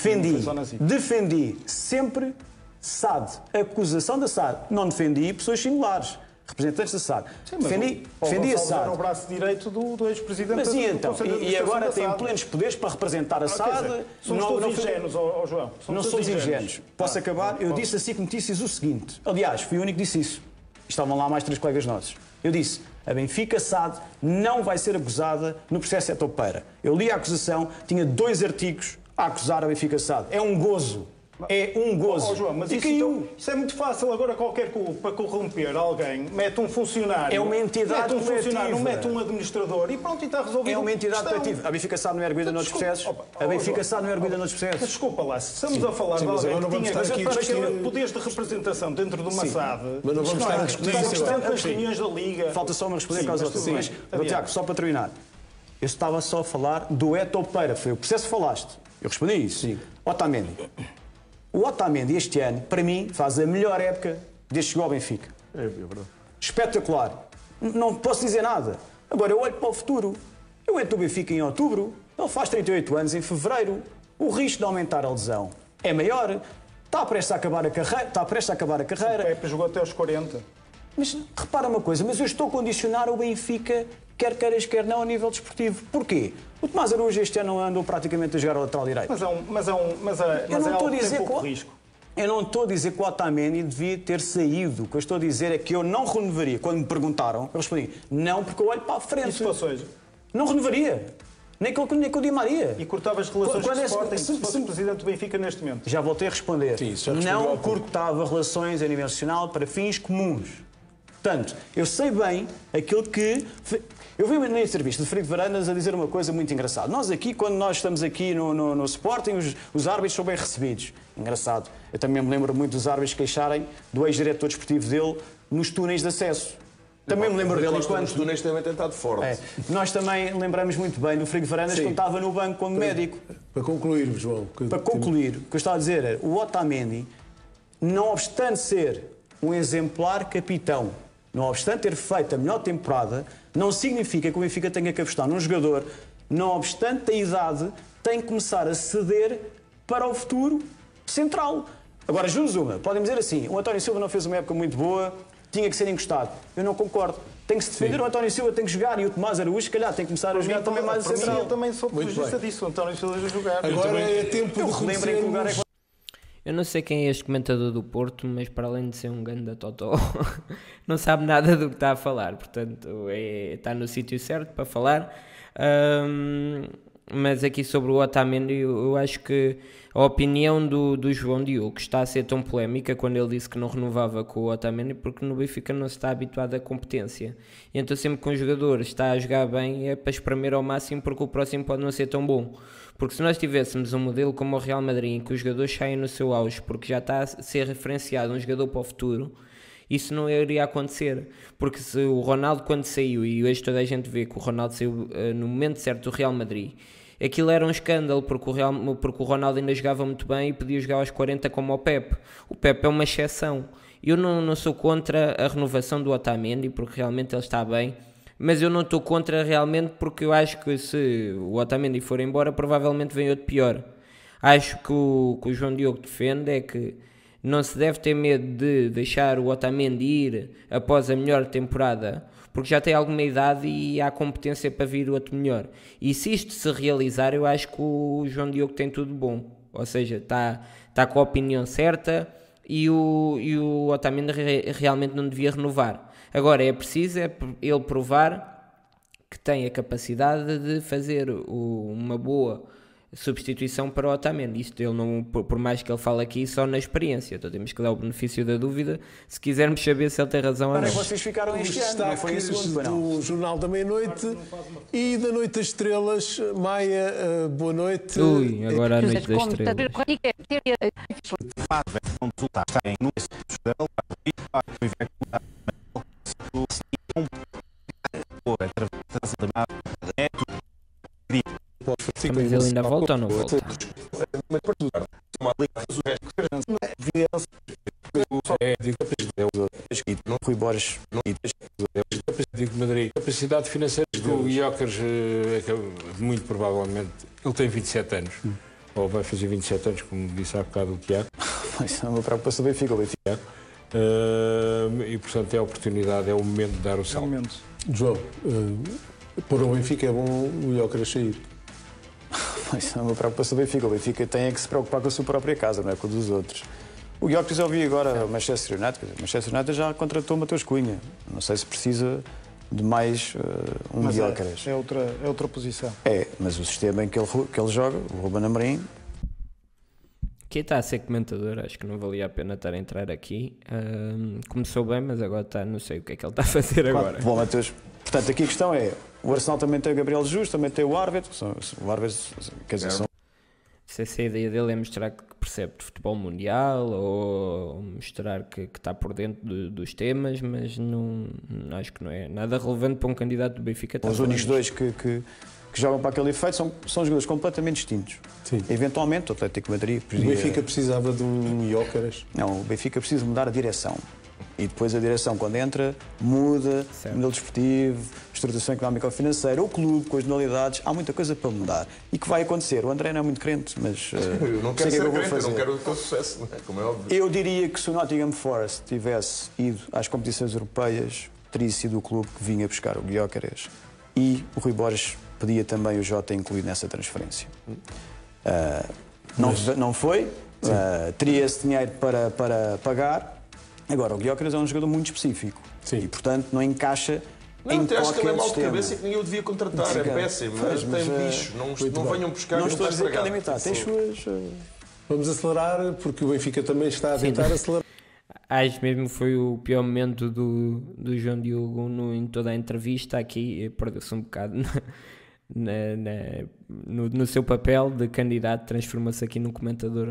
Defendi sempre SAD. Acusação da SAD. Não defendi pessoas singulares. Representantes da SAD. Sim, defendi a SAD. Era o braço direito do ex-presidente. Mas e do então? Conselho de E agora tem SAD. plenos poderes para representar a SAD. Somos todos ingênuos, João. Não somos ingênuos. Posso acabar? Eu disse a SIC Notícias o seguinte. Aliás, fui o único que disse isso. Estavam lá mais 3 colegas nossos. Eu disse, a Benfica SAD não vai ser acusada no processo Etopeira. Eu li a acusação, tinha 2 artigos a acusar a Benfica SAD. É um gozo. É um gozo. João, mas isso é muito fácil. Agora qualquer para corromper alguém mete um funcionário. É uma entidade mete um funcionário, coletiva. mete um administrador e pronto, e está resolvido. É uma entidade coletiva. A Benfica SAD não é arguida noutros processos. A Benfica SAD não é arguida noutros processos. Mas desculpa lá, se estamos a falar de alguém que tinha poderes de representação dentro de uma SAD, mas não vamos estar a discutir isso agora. nas reuniões da Liga. Falta só-me responder com as outras. Mas, Tiago, só para terminar. Eu estava só a falar do Etopeira. Foi o processo que falaste. Eu respondi isso. Sim. Otamendi. O Otamendi este ano, para mim, faz a melhor época desde que chegou ao Benfica. É verdade. Espetacular. Não posso dizer nada. Agora, eu olho para o futuro. Eu entro no Benfica em outubro, ele faz 38 anos em fevereiro. O risco de aumentar a lesão é maior. Está prestes a acabar a carreira. O Pepe jogou até aos 40. Mas repara uma coisa, mas eu estou a condicionar o Benfica, quer queiras, quer não, a nível desportivo. Porquê? O Tomás Araújo este ano não andou praticamente a jogar ao lateral direito. Mas é algo que tem pouco risco. Eu não estou a dizer que o Otamendi devia ter saído. O que eu estou a dizer é que eu não renovaria. Quando me perguntaram, eu respondi, não, porque eu olho para a frente. E se fosse hoje? Não renovaria. Nem com o Di Maria. E cortava as relações com o Sporting se fosse presidente do Benfica neste momento? Já voltei a responder. Sim, já não cortava relações a nível nacional para fins comuns. Portanto, eu sei bem aquilo que... Eu vi na entrevista de Frederico Varandas a dizer uma coisa muito engraçada. Nós aqui, quando nós estamos aqui no Sporting, os árbitros são bem recebidos. Engraçado. Eu também me lembro muito dos árbitros queixarem do ex-diretor desportivo dele nos túneis de acesso. Também me lembro dele enquanto... Os túneis também têm estado forte. É. Nós também lembramos muito bem do Frederico Varandas quando estava no banco como médico. Para concluir, João. Para concluir, o que eu estava a dizer é o Otamendi, não obstante ser um exemplar capitão, não obstante ter feito a melhor temporada, não significa que o Benfica tenha que apostar num jogador, não obstante a idade, tem que começar a ceder para o futuro central. Agora, Josuma, podem dizer assim, o António Silva não fez uma época muito boa, tinha que ser encostado. Eu não concordo. Tem que se defender, o António Silva tem que jogar e o Tomás Araújo, se calhar, tem que começar a jogar também mais a central. Eu também sou apologista disso, o António Silva a jogar. Agora é tempo de reconhecermos... Eu não sei quem é este comentador do Porto, mas para além de ser um ganda totó, não sabe nada do que está a falar. Portanto, está no sítio certo para falar. Mas aqui sobre o Otamendi, eu acho que a opinião do João Diogo está a ser tão polémica quando ele disse que não renovava com o Otamendi, porque no Benfica não se está habituado à competência. E então sempre que um jogador está a jogar bem é para espremer ao máximo, porque o próximo pode não ser tão bom. Porque se nós tivéssemos um modelo como o Real Madrid, em que os jogadores saem no seu auge, porque já está a ser referenciado um jogador para o futuro, isso não iria acontecer. Porque se o Ronaldo, quando saiu, e hoje toda a gente vê que o Ronaldo saiu no momento certo do Real Madrid, aquilo era um escândalo, porque o Ronaldo ainda jogava muito bem e podia jogar aos 40 como o Pepe. O Pepe é uma exceção. Eu não sou contra a renovação do Otamendi, porque realmente ele está bem, mas eu não estou contra realmente porque eu acho que se o Otamendi for embora, provavelmente vem outro pior. Acho que o João Diogo defende é que não se deve ter medo de deixar o Otamendi ir após a melhor temporada, porque já tem alguma idade e há competência para vir outro melhor. E se isto se realizar, eu acho que o João Diogo tem tudo bom. Ou seja, está com a opinião certa e o Otamendi realmente não devia renovar. Agora é preciso ele provar que tem a capacidade de fazer uma boa substituição para o Otamendi. Isto ele não, por mais que ele fale aqui, só na experiência. Então temos que dar o benefício da dúvida se quisermos saber se ele tem razão ou não. Vocês ficaram este ano, não foi esse segundo, do Jornal da Meia-Noite e da Noite das Estrelas. Maia, boa noite. Ui, agora a Noite das Estrelas. Volta ou não volta? Mas para tudo, uma liga, mas o resto Rui Borges Digo de Madrid. A capacidade financeira do Gyökeres, muito provavelmente, ele tem 27 anos, ou vai fazer 27 anos, como disse há bocado o Tiago. Isso é uma preocupação do Benfica, E, portanto, é a oportunidade, é o momento de dar o É o salto. momento. João, para o Benfica é bom o Gyökeres sair. Isso é uma preocupação do Benfica. O Benfica tem é que se preocupar com a sua própria casa, não é com a dos outros. O Gyökeres eu vi agora o Manchester United. O Manchester United já contratou o Mateus Cunha. Não sei se precisa de mais Mas Gyökeres. é outra posição. É, mas o sistema em que ele joga, o Ruben Amorim, Aqui está a ser comentador, acho que não valia a pena estar a entrar aqui. Começou bem, mas agora está, não sei o que é que ele está a fazer agora. bom, Mateus. Portanto, aqui a questão é, o Arsenal também tem o Gabriel Jesus, também tem o Arvid. O Arvid, quer dizer, são... Não sei se a ideia dele é mostrar que percebe de futebol mundial ou mostrar que está por dentro dos temas, mas não, acho que não é nada relevante para um candidato do Benfica. Os únicos dois que jogam para aquele efeito são jogadores completamente distintos. Sim. Eventualmente, o Atlético de Madrid O podia... Benfica precisava de um Gyökeres. Não, o Benfica precisa mudar a direção. E depois a direção, quando entra, muda o modelo desportivo, estruturação económica ou financeira, o clube, com as modalidades, há muita coisa para mudar. E que vai acontecer. O André não é muito crente, mas... Eu não quero ser crente, eu não quero o teu sucesso, não é? Como é óbvio. Eu diria que se o Nottingham Forest tivesse ido às competições europeias, teria sido o clube que vinha buscar o Gyökeres. E o Rui Borges pedia também o Jota incluído nessa transferência. Não foi, teria esse dinheiro para pagar. Agora, o Gyökeres é um jogador muito específico. Sim. E, portanto, não encaixa Não, em até acho que ele é qualquer mau de sistema. cabeça e que ninguém o devia contratar. É péssimo. Pois, Tem mas, bicho. Não venham buscar. Não que estou a está dizer que é estragado. limitado. Tem suas... Vamos acelerar, porque o Benfica também está a tentar acelerar. Acho mesmo que foi o pior momento do João Diogo em toda a entrevista aqui, perdeu-se um bocado no seu papel de candidato, transforma-se aqui num comentador,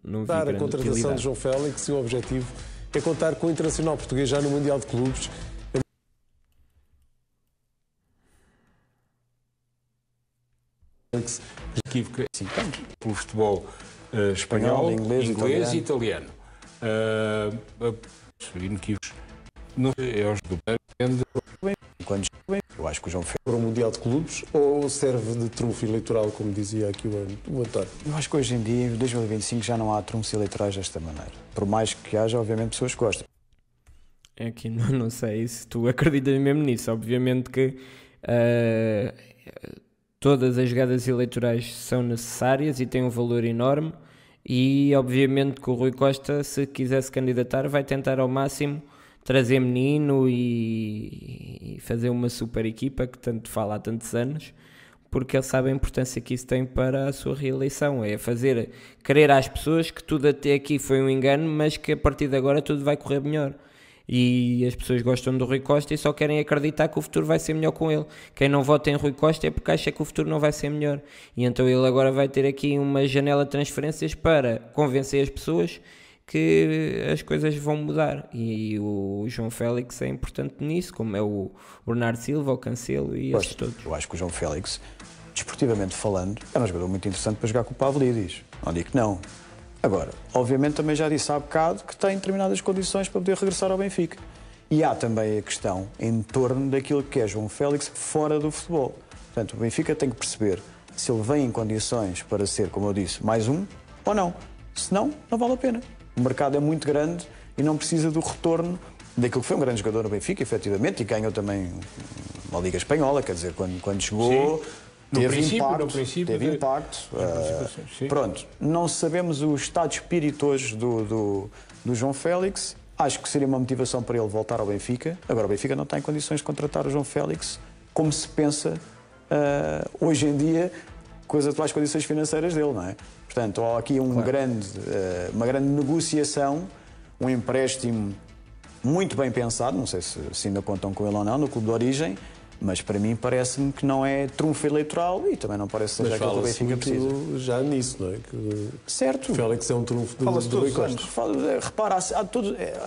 não vi A grande contratação utilidade. de João Félix e o objetivo é contar com o Internacional Português já no Mundial de Clubes. Equívoca pelo futebol espanhol, inglês, inglês e italiano. Inequívocos. Não sei, é os do Quando eu acho que o João Félix... Para o Mundial de Clubes ou serve de trunfo eleitoral, como dizia aqui o António? Eu acho que hoje em dia, em 2025, já não há trunfos eleitorais desta maneira. Por mais que haja, obviamente, pessoas que gostam. Aqui não sei se tu acreditas mesmo nisso. Obviamente que todas as jogadas eleitorais são necessárias e têm um valor enorme, e obviamente que o Rui Costa, se quiser se candidatar, vai tentar ao máximo trazer menino e fazer uma super equipa que tanto fala há tantos anos, porque ele sabe a importância que isso tem para a sua reeleição. É fazer crer às pessoas que tudo até aqui foi um engano, mas que a partir de agora tudo vai correr melhor. E as pessoas gostam do Rui Costa e só querem acreditar que o futuro vai ser melhor com ele. Quem não vota em Rui Costa é porque acha que o futuro não vai ser melhor. E então ele agora vai ter aqui uma janela de transferências para convencer as pessoas que as coisas vão mudar. E o João Félix é importante nisso, como é o Bernardo Silva, o Cancelo e esses todos. Eu acho que o João Félix, desportivamente falando, é um jogador muito interessante para jogar com o Pavlidis. Não digo que não. Agora, obviamente também já disse há bocado que tem determinadas condições para poder regressar ao Benfica. E há também a questão em torno daquilo que é João Félix fora do futebol. Portanto, o Benfica tem que perceber se ele vem em condições para ser, como eu disse, mais um ou não. Se não, não vale a pena. O mercado é muito grande e não precisa do retorno daquilo que foi um grande jogador no Benfica, efetivamente, e ganhou também uma Liga Espanhola, quer dizer, quando chegou... Sim. Teve No impacto. Pronto, não sabemos o estado de espírito hoje do João Félix. Acho que seria uma motivação para ele voltar ao Benfica. Agora, o Benfica não está em condições de contratar o João Félix como se pensa hoje em dia com as atuais condições financeiras dele, não é? Portanto, há aqui uma grande negociação, um empréstimo muito bem pensado, não sei se ainda contam com ele ou não, no clube de origem, mas para mim parece-me que não é trunfo eleitoral e também não parece que seja aquilo que o Benfica precisa. Já nisso, não é? Que certo. o Félix é um trunfo do Fala-se todos Rui os Costa. anos. Repara,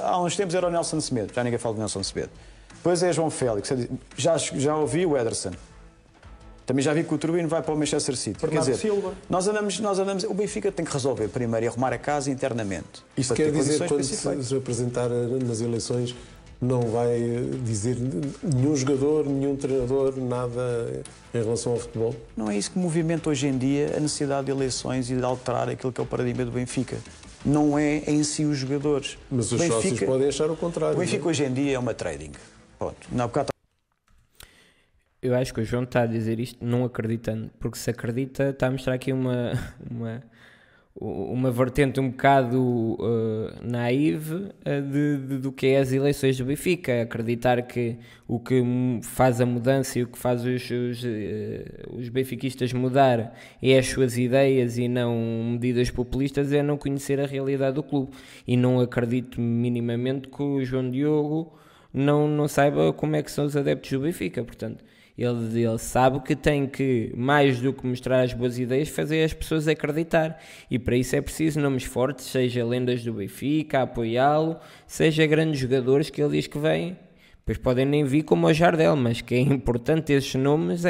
há uns tempos era o Nelson Semedo, já ninguém fala de Nelson Semedo. Depois é João Félix, já ouvi o Ederson. Também já vi que o Turbino vai para o Manchester City. Bernardo Quer dizer, Silva. nós andamos... O Benfica tem que resolver primeiro e arrumar a casa internamente. Isso para quer ter dizer, condições quando para ser feito. se apresentar nas eleições, não vai dizer nenhum jogador, nenhum treinador, nada em relação ao futebol? Não é isso que movimenta hoje em dia a necessidade de eleições e de alterar aquilo que é o paradigma do Benfica. Não é em si os jogadores. Mas os sócios podem achar o contrário. O Benfica hoje em dia é uma trading. Ponto. Não, bocado... Eu acho que o João está a dizer isto não acreditando, porque se acredita está a mostrar aqui uma vertente um bocado naive do que é as eleições do Benfica. Acreditar que o que faz a mudança e o que faz os benfiquistas mudar é as suas ideias e não medidas populistas é não conhecer a realidade do clube. E não acredito minimamente que o João Diogo não saiba como é que são os adeptos do Benfica. Portanto, ele sabe que tem que, mais do que mostrar as boas ideias, fazer as pessoas acreditar. E para isso é preciso nomes fortes, seja lendas do Benfica, apoiá-lo, seja grandes jogadores que ele diz que vêm. Pois podem nem vir como o Jardel, mas que é importante esses nomes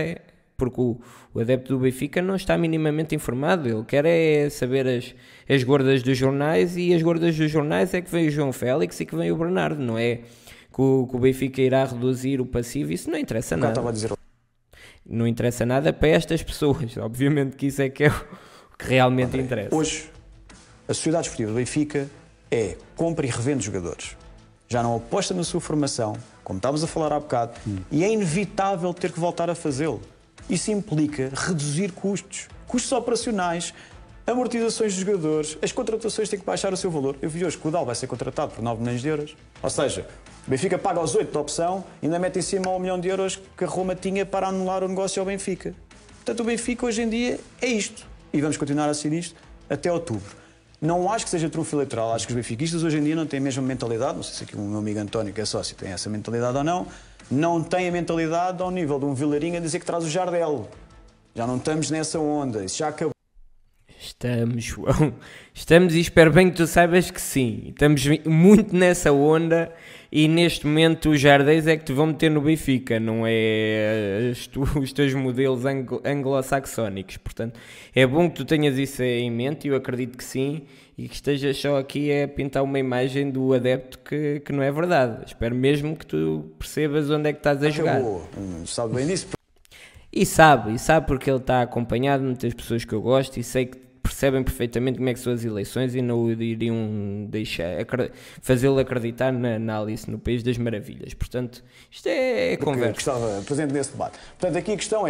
porque o adepto do Benfica não está minimamente informado. Ele quer é saber as gordas dos jornais, e as gordas dos jornais é que vem o João Félix e que vem o Bernardo, não é? Que o Benfica irá reduzir o passivo, isso não interessa nada. Não interessa nada para estas pessoas. Obviamente que isso é que é o que realmente interessa. Hoje, a Sociedade Esportiva do Benfica compra e revende jogadores. Já não aposta na sua formação, como estávamos a falar há bocado, e é inevitável ter que voltar a fazê-lo. Isso implica reduzir custos operacionais, amortizações dos jogadores, as contratações têm que baixar o seu valor. Eu vi hoje que o Dal vai ser contratado por 9 milhões de euros. Ou seja, o Benfica paga aos 8 de opção e ainda mete em cima 1 milhão de euros que a Roma tinha para anular o negócio ao Benfica. Portanto, o Benfica hoje em dia é isto. E vamos continuar a ser isto até outubro. Não acho que seja trunfo eleitoral. Acho que os benfiquistas hoje em dia não têm a mesma mentalidade. Não sei se aqui o meu amigo António, que é sócio, tem essa mentalidade ou não. Não tem a mentalidade ao nível de um Vilarinho a dizer que traz o Jardel. Já não estamos nessa onda. Isso já acabou. Estamos, João. Estamos, e espero bem que tu saibas que sim. Estamos muito nessa onda, e neste momento os Jardéis é que te vão meter no Benfica, não é os teus modelos anglo-saxónicos. Portanto, é bom que tu tenhas isso em mente, e eu acredito que sim, e que estejas só aqui a pintar uma imagem do adepto que não é verdade. Espero mesmo que tu percebas onde é que estás a jogar. Sabe bem disso? E sabe porque ele está acompanhado de muitas pessoas que eu gosto, e sei que percebem perfeitamente como é que são as eleições e não o iriam fazê-lo acreditar na Alice no País das Maravilhas. Portanto, isto é conversa. Que estava presente nesse debate. Portanto, aqui a questão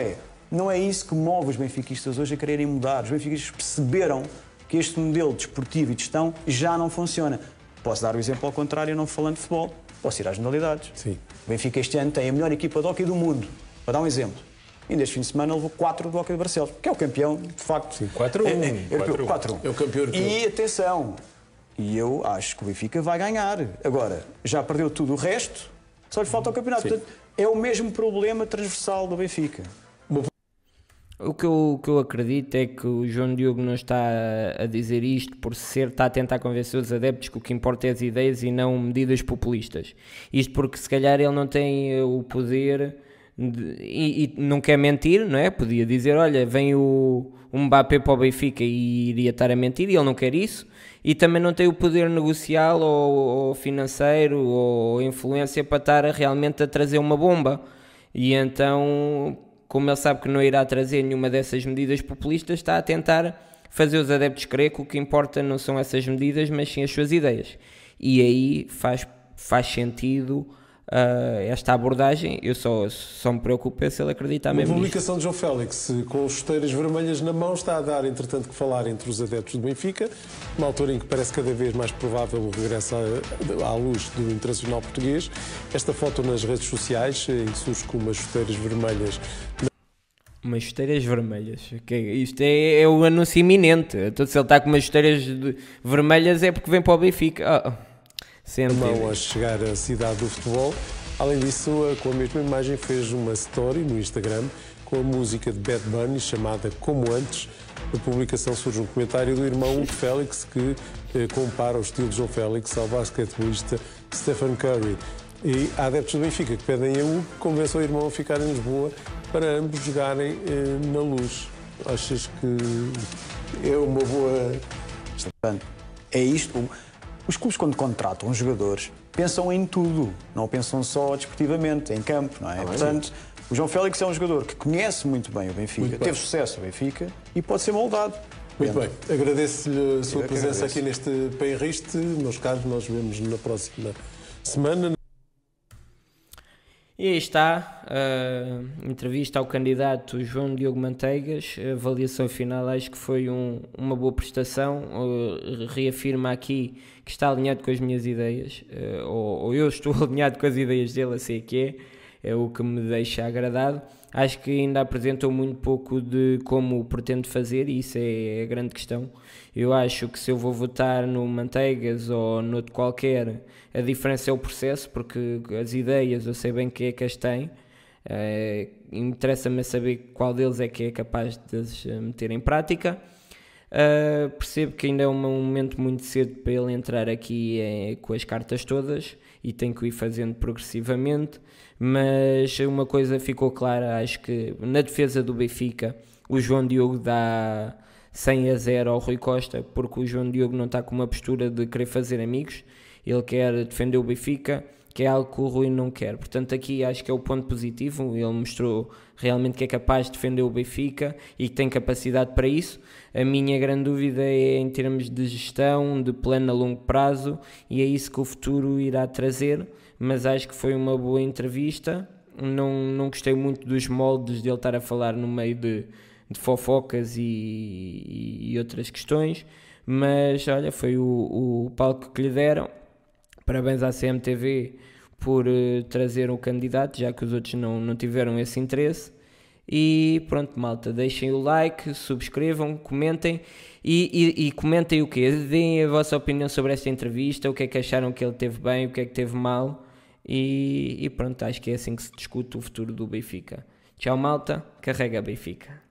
não é isso que move os benfiquistas hoje a quererem mudar. Os benfiquistas perceberam que este modelo desportivo e de gestão já não funciona. Posso dar o exemplo ao contrário, não falando de futebol, posso ir às modalidades. Sim. O Benfica este ano tem a melhor equipa de hóquei do mundo. Para dar um exemplo. E neste fim de semana levou 4 do hóquei de Barcelos, que é o campeão, de facto. Sim, 4-1. 4-1. É o campeão europeu. E atenção, eu acho que o Benfica vai ganhar. Agora, já perdeu tudo o resto, só lhe falta o campeonato. Sim. Portanto, é o mesmo problema transversal do Benfica. O que eu acredito é que o João Diogo não está a dizer isto está a tentar convencer os adeptos que o que importa é as ideias e não medidas populistas. Isto porque se calhar ele não tem o poder e não quer mentir, não é? Podia dizer, olha, vem o Mbappé para o Benfica, e iria estar a mentir, e ele não quer isso. E também não tem o poder negocial ou financeiro ou influência para estar realmente a trazer uma bomba. E então, como ele sabe que não irá trazer nenhuma dessas medidas populistas, está a tentar fazer os adeptos crer que o que importa não são essas medidas, mas sim as suas ideias. E aí faz sentido esta abordagem. Eu só me preocupo se ele acreditar mesmo A publicação de João Félix com chuteiras vermelhas na mão está a dar, entretanto, que falar entre os adeptos do Benfica, numa altura em que parece cada vez mais provável o regresso à luz do internacional português. Esta foto nas redes sociais, em que surge com umas chuteiras vermelhas. Umas chuteiras vermelhas. Isto é o anúncio iminente. Então, se ele está com umas chuteiras vermelhas é porque vem para o Benfica. Mão a chegar à cidade do futebol. Além disso, com a mesma imagem, fez uma story no Instagram com a música de Bad Bunny chamada Como Antes. Na publicação surge um comentário do irmão Hugo Félix, que compara o estilo de João Félix ao basquetebolista Stephen Curry. E há adeptos do Benfica que pedem a Hugo que convença o irmão a ficar em Lisboa para ambos jogarem na Luz. Achas que é uma boa... Portanto, é isto. Os clubes, quando contratam os jogadores, pensam em tudo. Não pensam só desportivamente, em campo, não é? Portanto, o João Félix é um jogador que conhece muito bem o Benfica, teve sucesso no Benfica e pode ser moldado. Muito bem. Agradeço-lhe a sua presença aqui neste Penriste. Meus caros, nós vemos na próxima semana. E aí está a entrevista ao candidato João Diogo Manteigas. A avaliação final acho que foi uma boa prestação. Reafirma aqui que está alinhado com as minhas ideias, ou eu estou alinhado com as ideias dele, assim que é o que me deixa agradado. Acho que ainda apresentou muito pouco de como o pretende fazer e isso é a grande questão. Eu acho que se eu vou votar no Manteigas ou noutro qualquer, a diferença é o processo, porque as ideias eu sei bem quem é que as tem. Interessa-me saber qual deles é que é capaz de as meter em prática. Percebo que ainda é um momento muito cedo para ele entrar aqui com as cartas todas e tem que ir fazendo progressivamente, mas uma coisa ficou clara, acho que na defesa do Benfica o João Diogo dá 100-0 ao Rui Costa, porque o João Diogo não está com uma postura de querer fazer amigos, ele quer defender o Benfica, que é algo que o Rui não quer. Portanto, aqui acho que é o ponto positivo. Ele mostrou realmente que é capaz de defender o Benfica e que tem capacidade para isso. A minha grande dúvida é em termos de gestão, de plano a longo prazo, e é isso que o futuro irá trazer. Mas acho que foi uma boa entrevista. Não gostei muito dos moldes dele estar a falar no meio de fofocas e outras questões. Mas, olha, foi o palco que lhe deram. Parabéns à CMTV por trazer o candidato, já que os outros não tiveram esse interesse. E pronto, malta, deixem o like, subscrevam, comentem e comentem o quê? Deem a vossa opinião sobre esta entrevista, o que é que acharam que ele teve bem, o que é que teve mal. E pronto, acho que é assim que se discute o futuro do Benfica. Tchau, malta, carrega Benfica.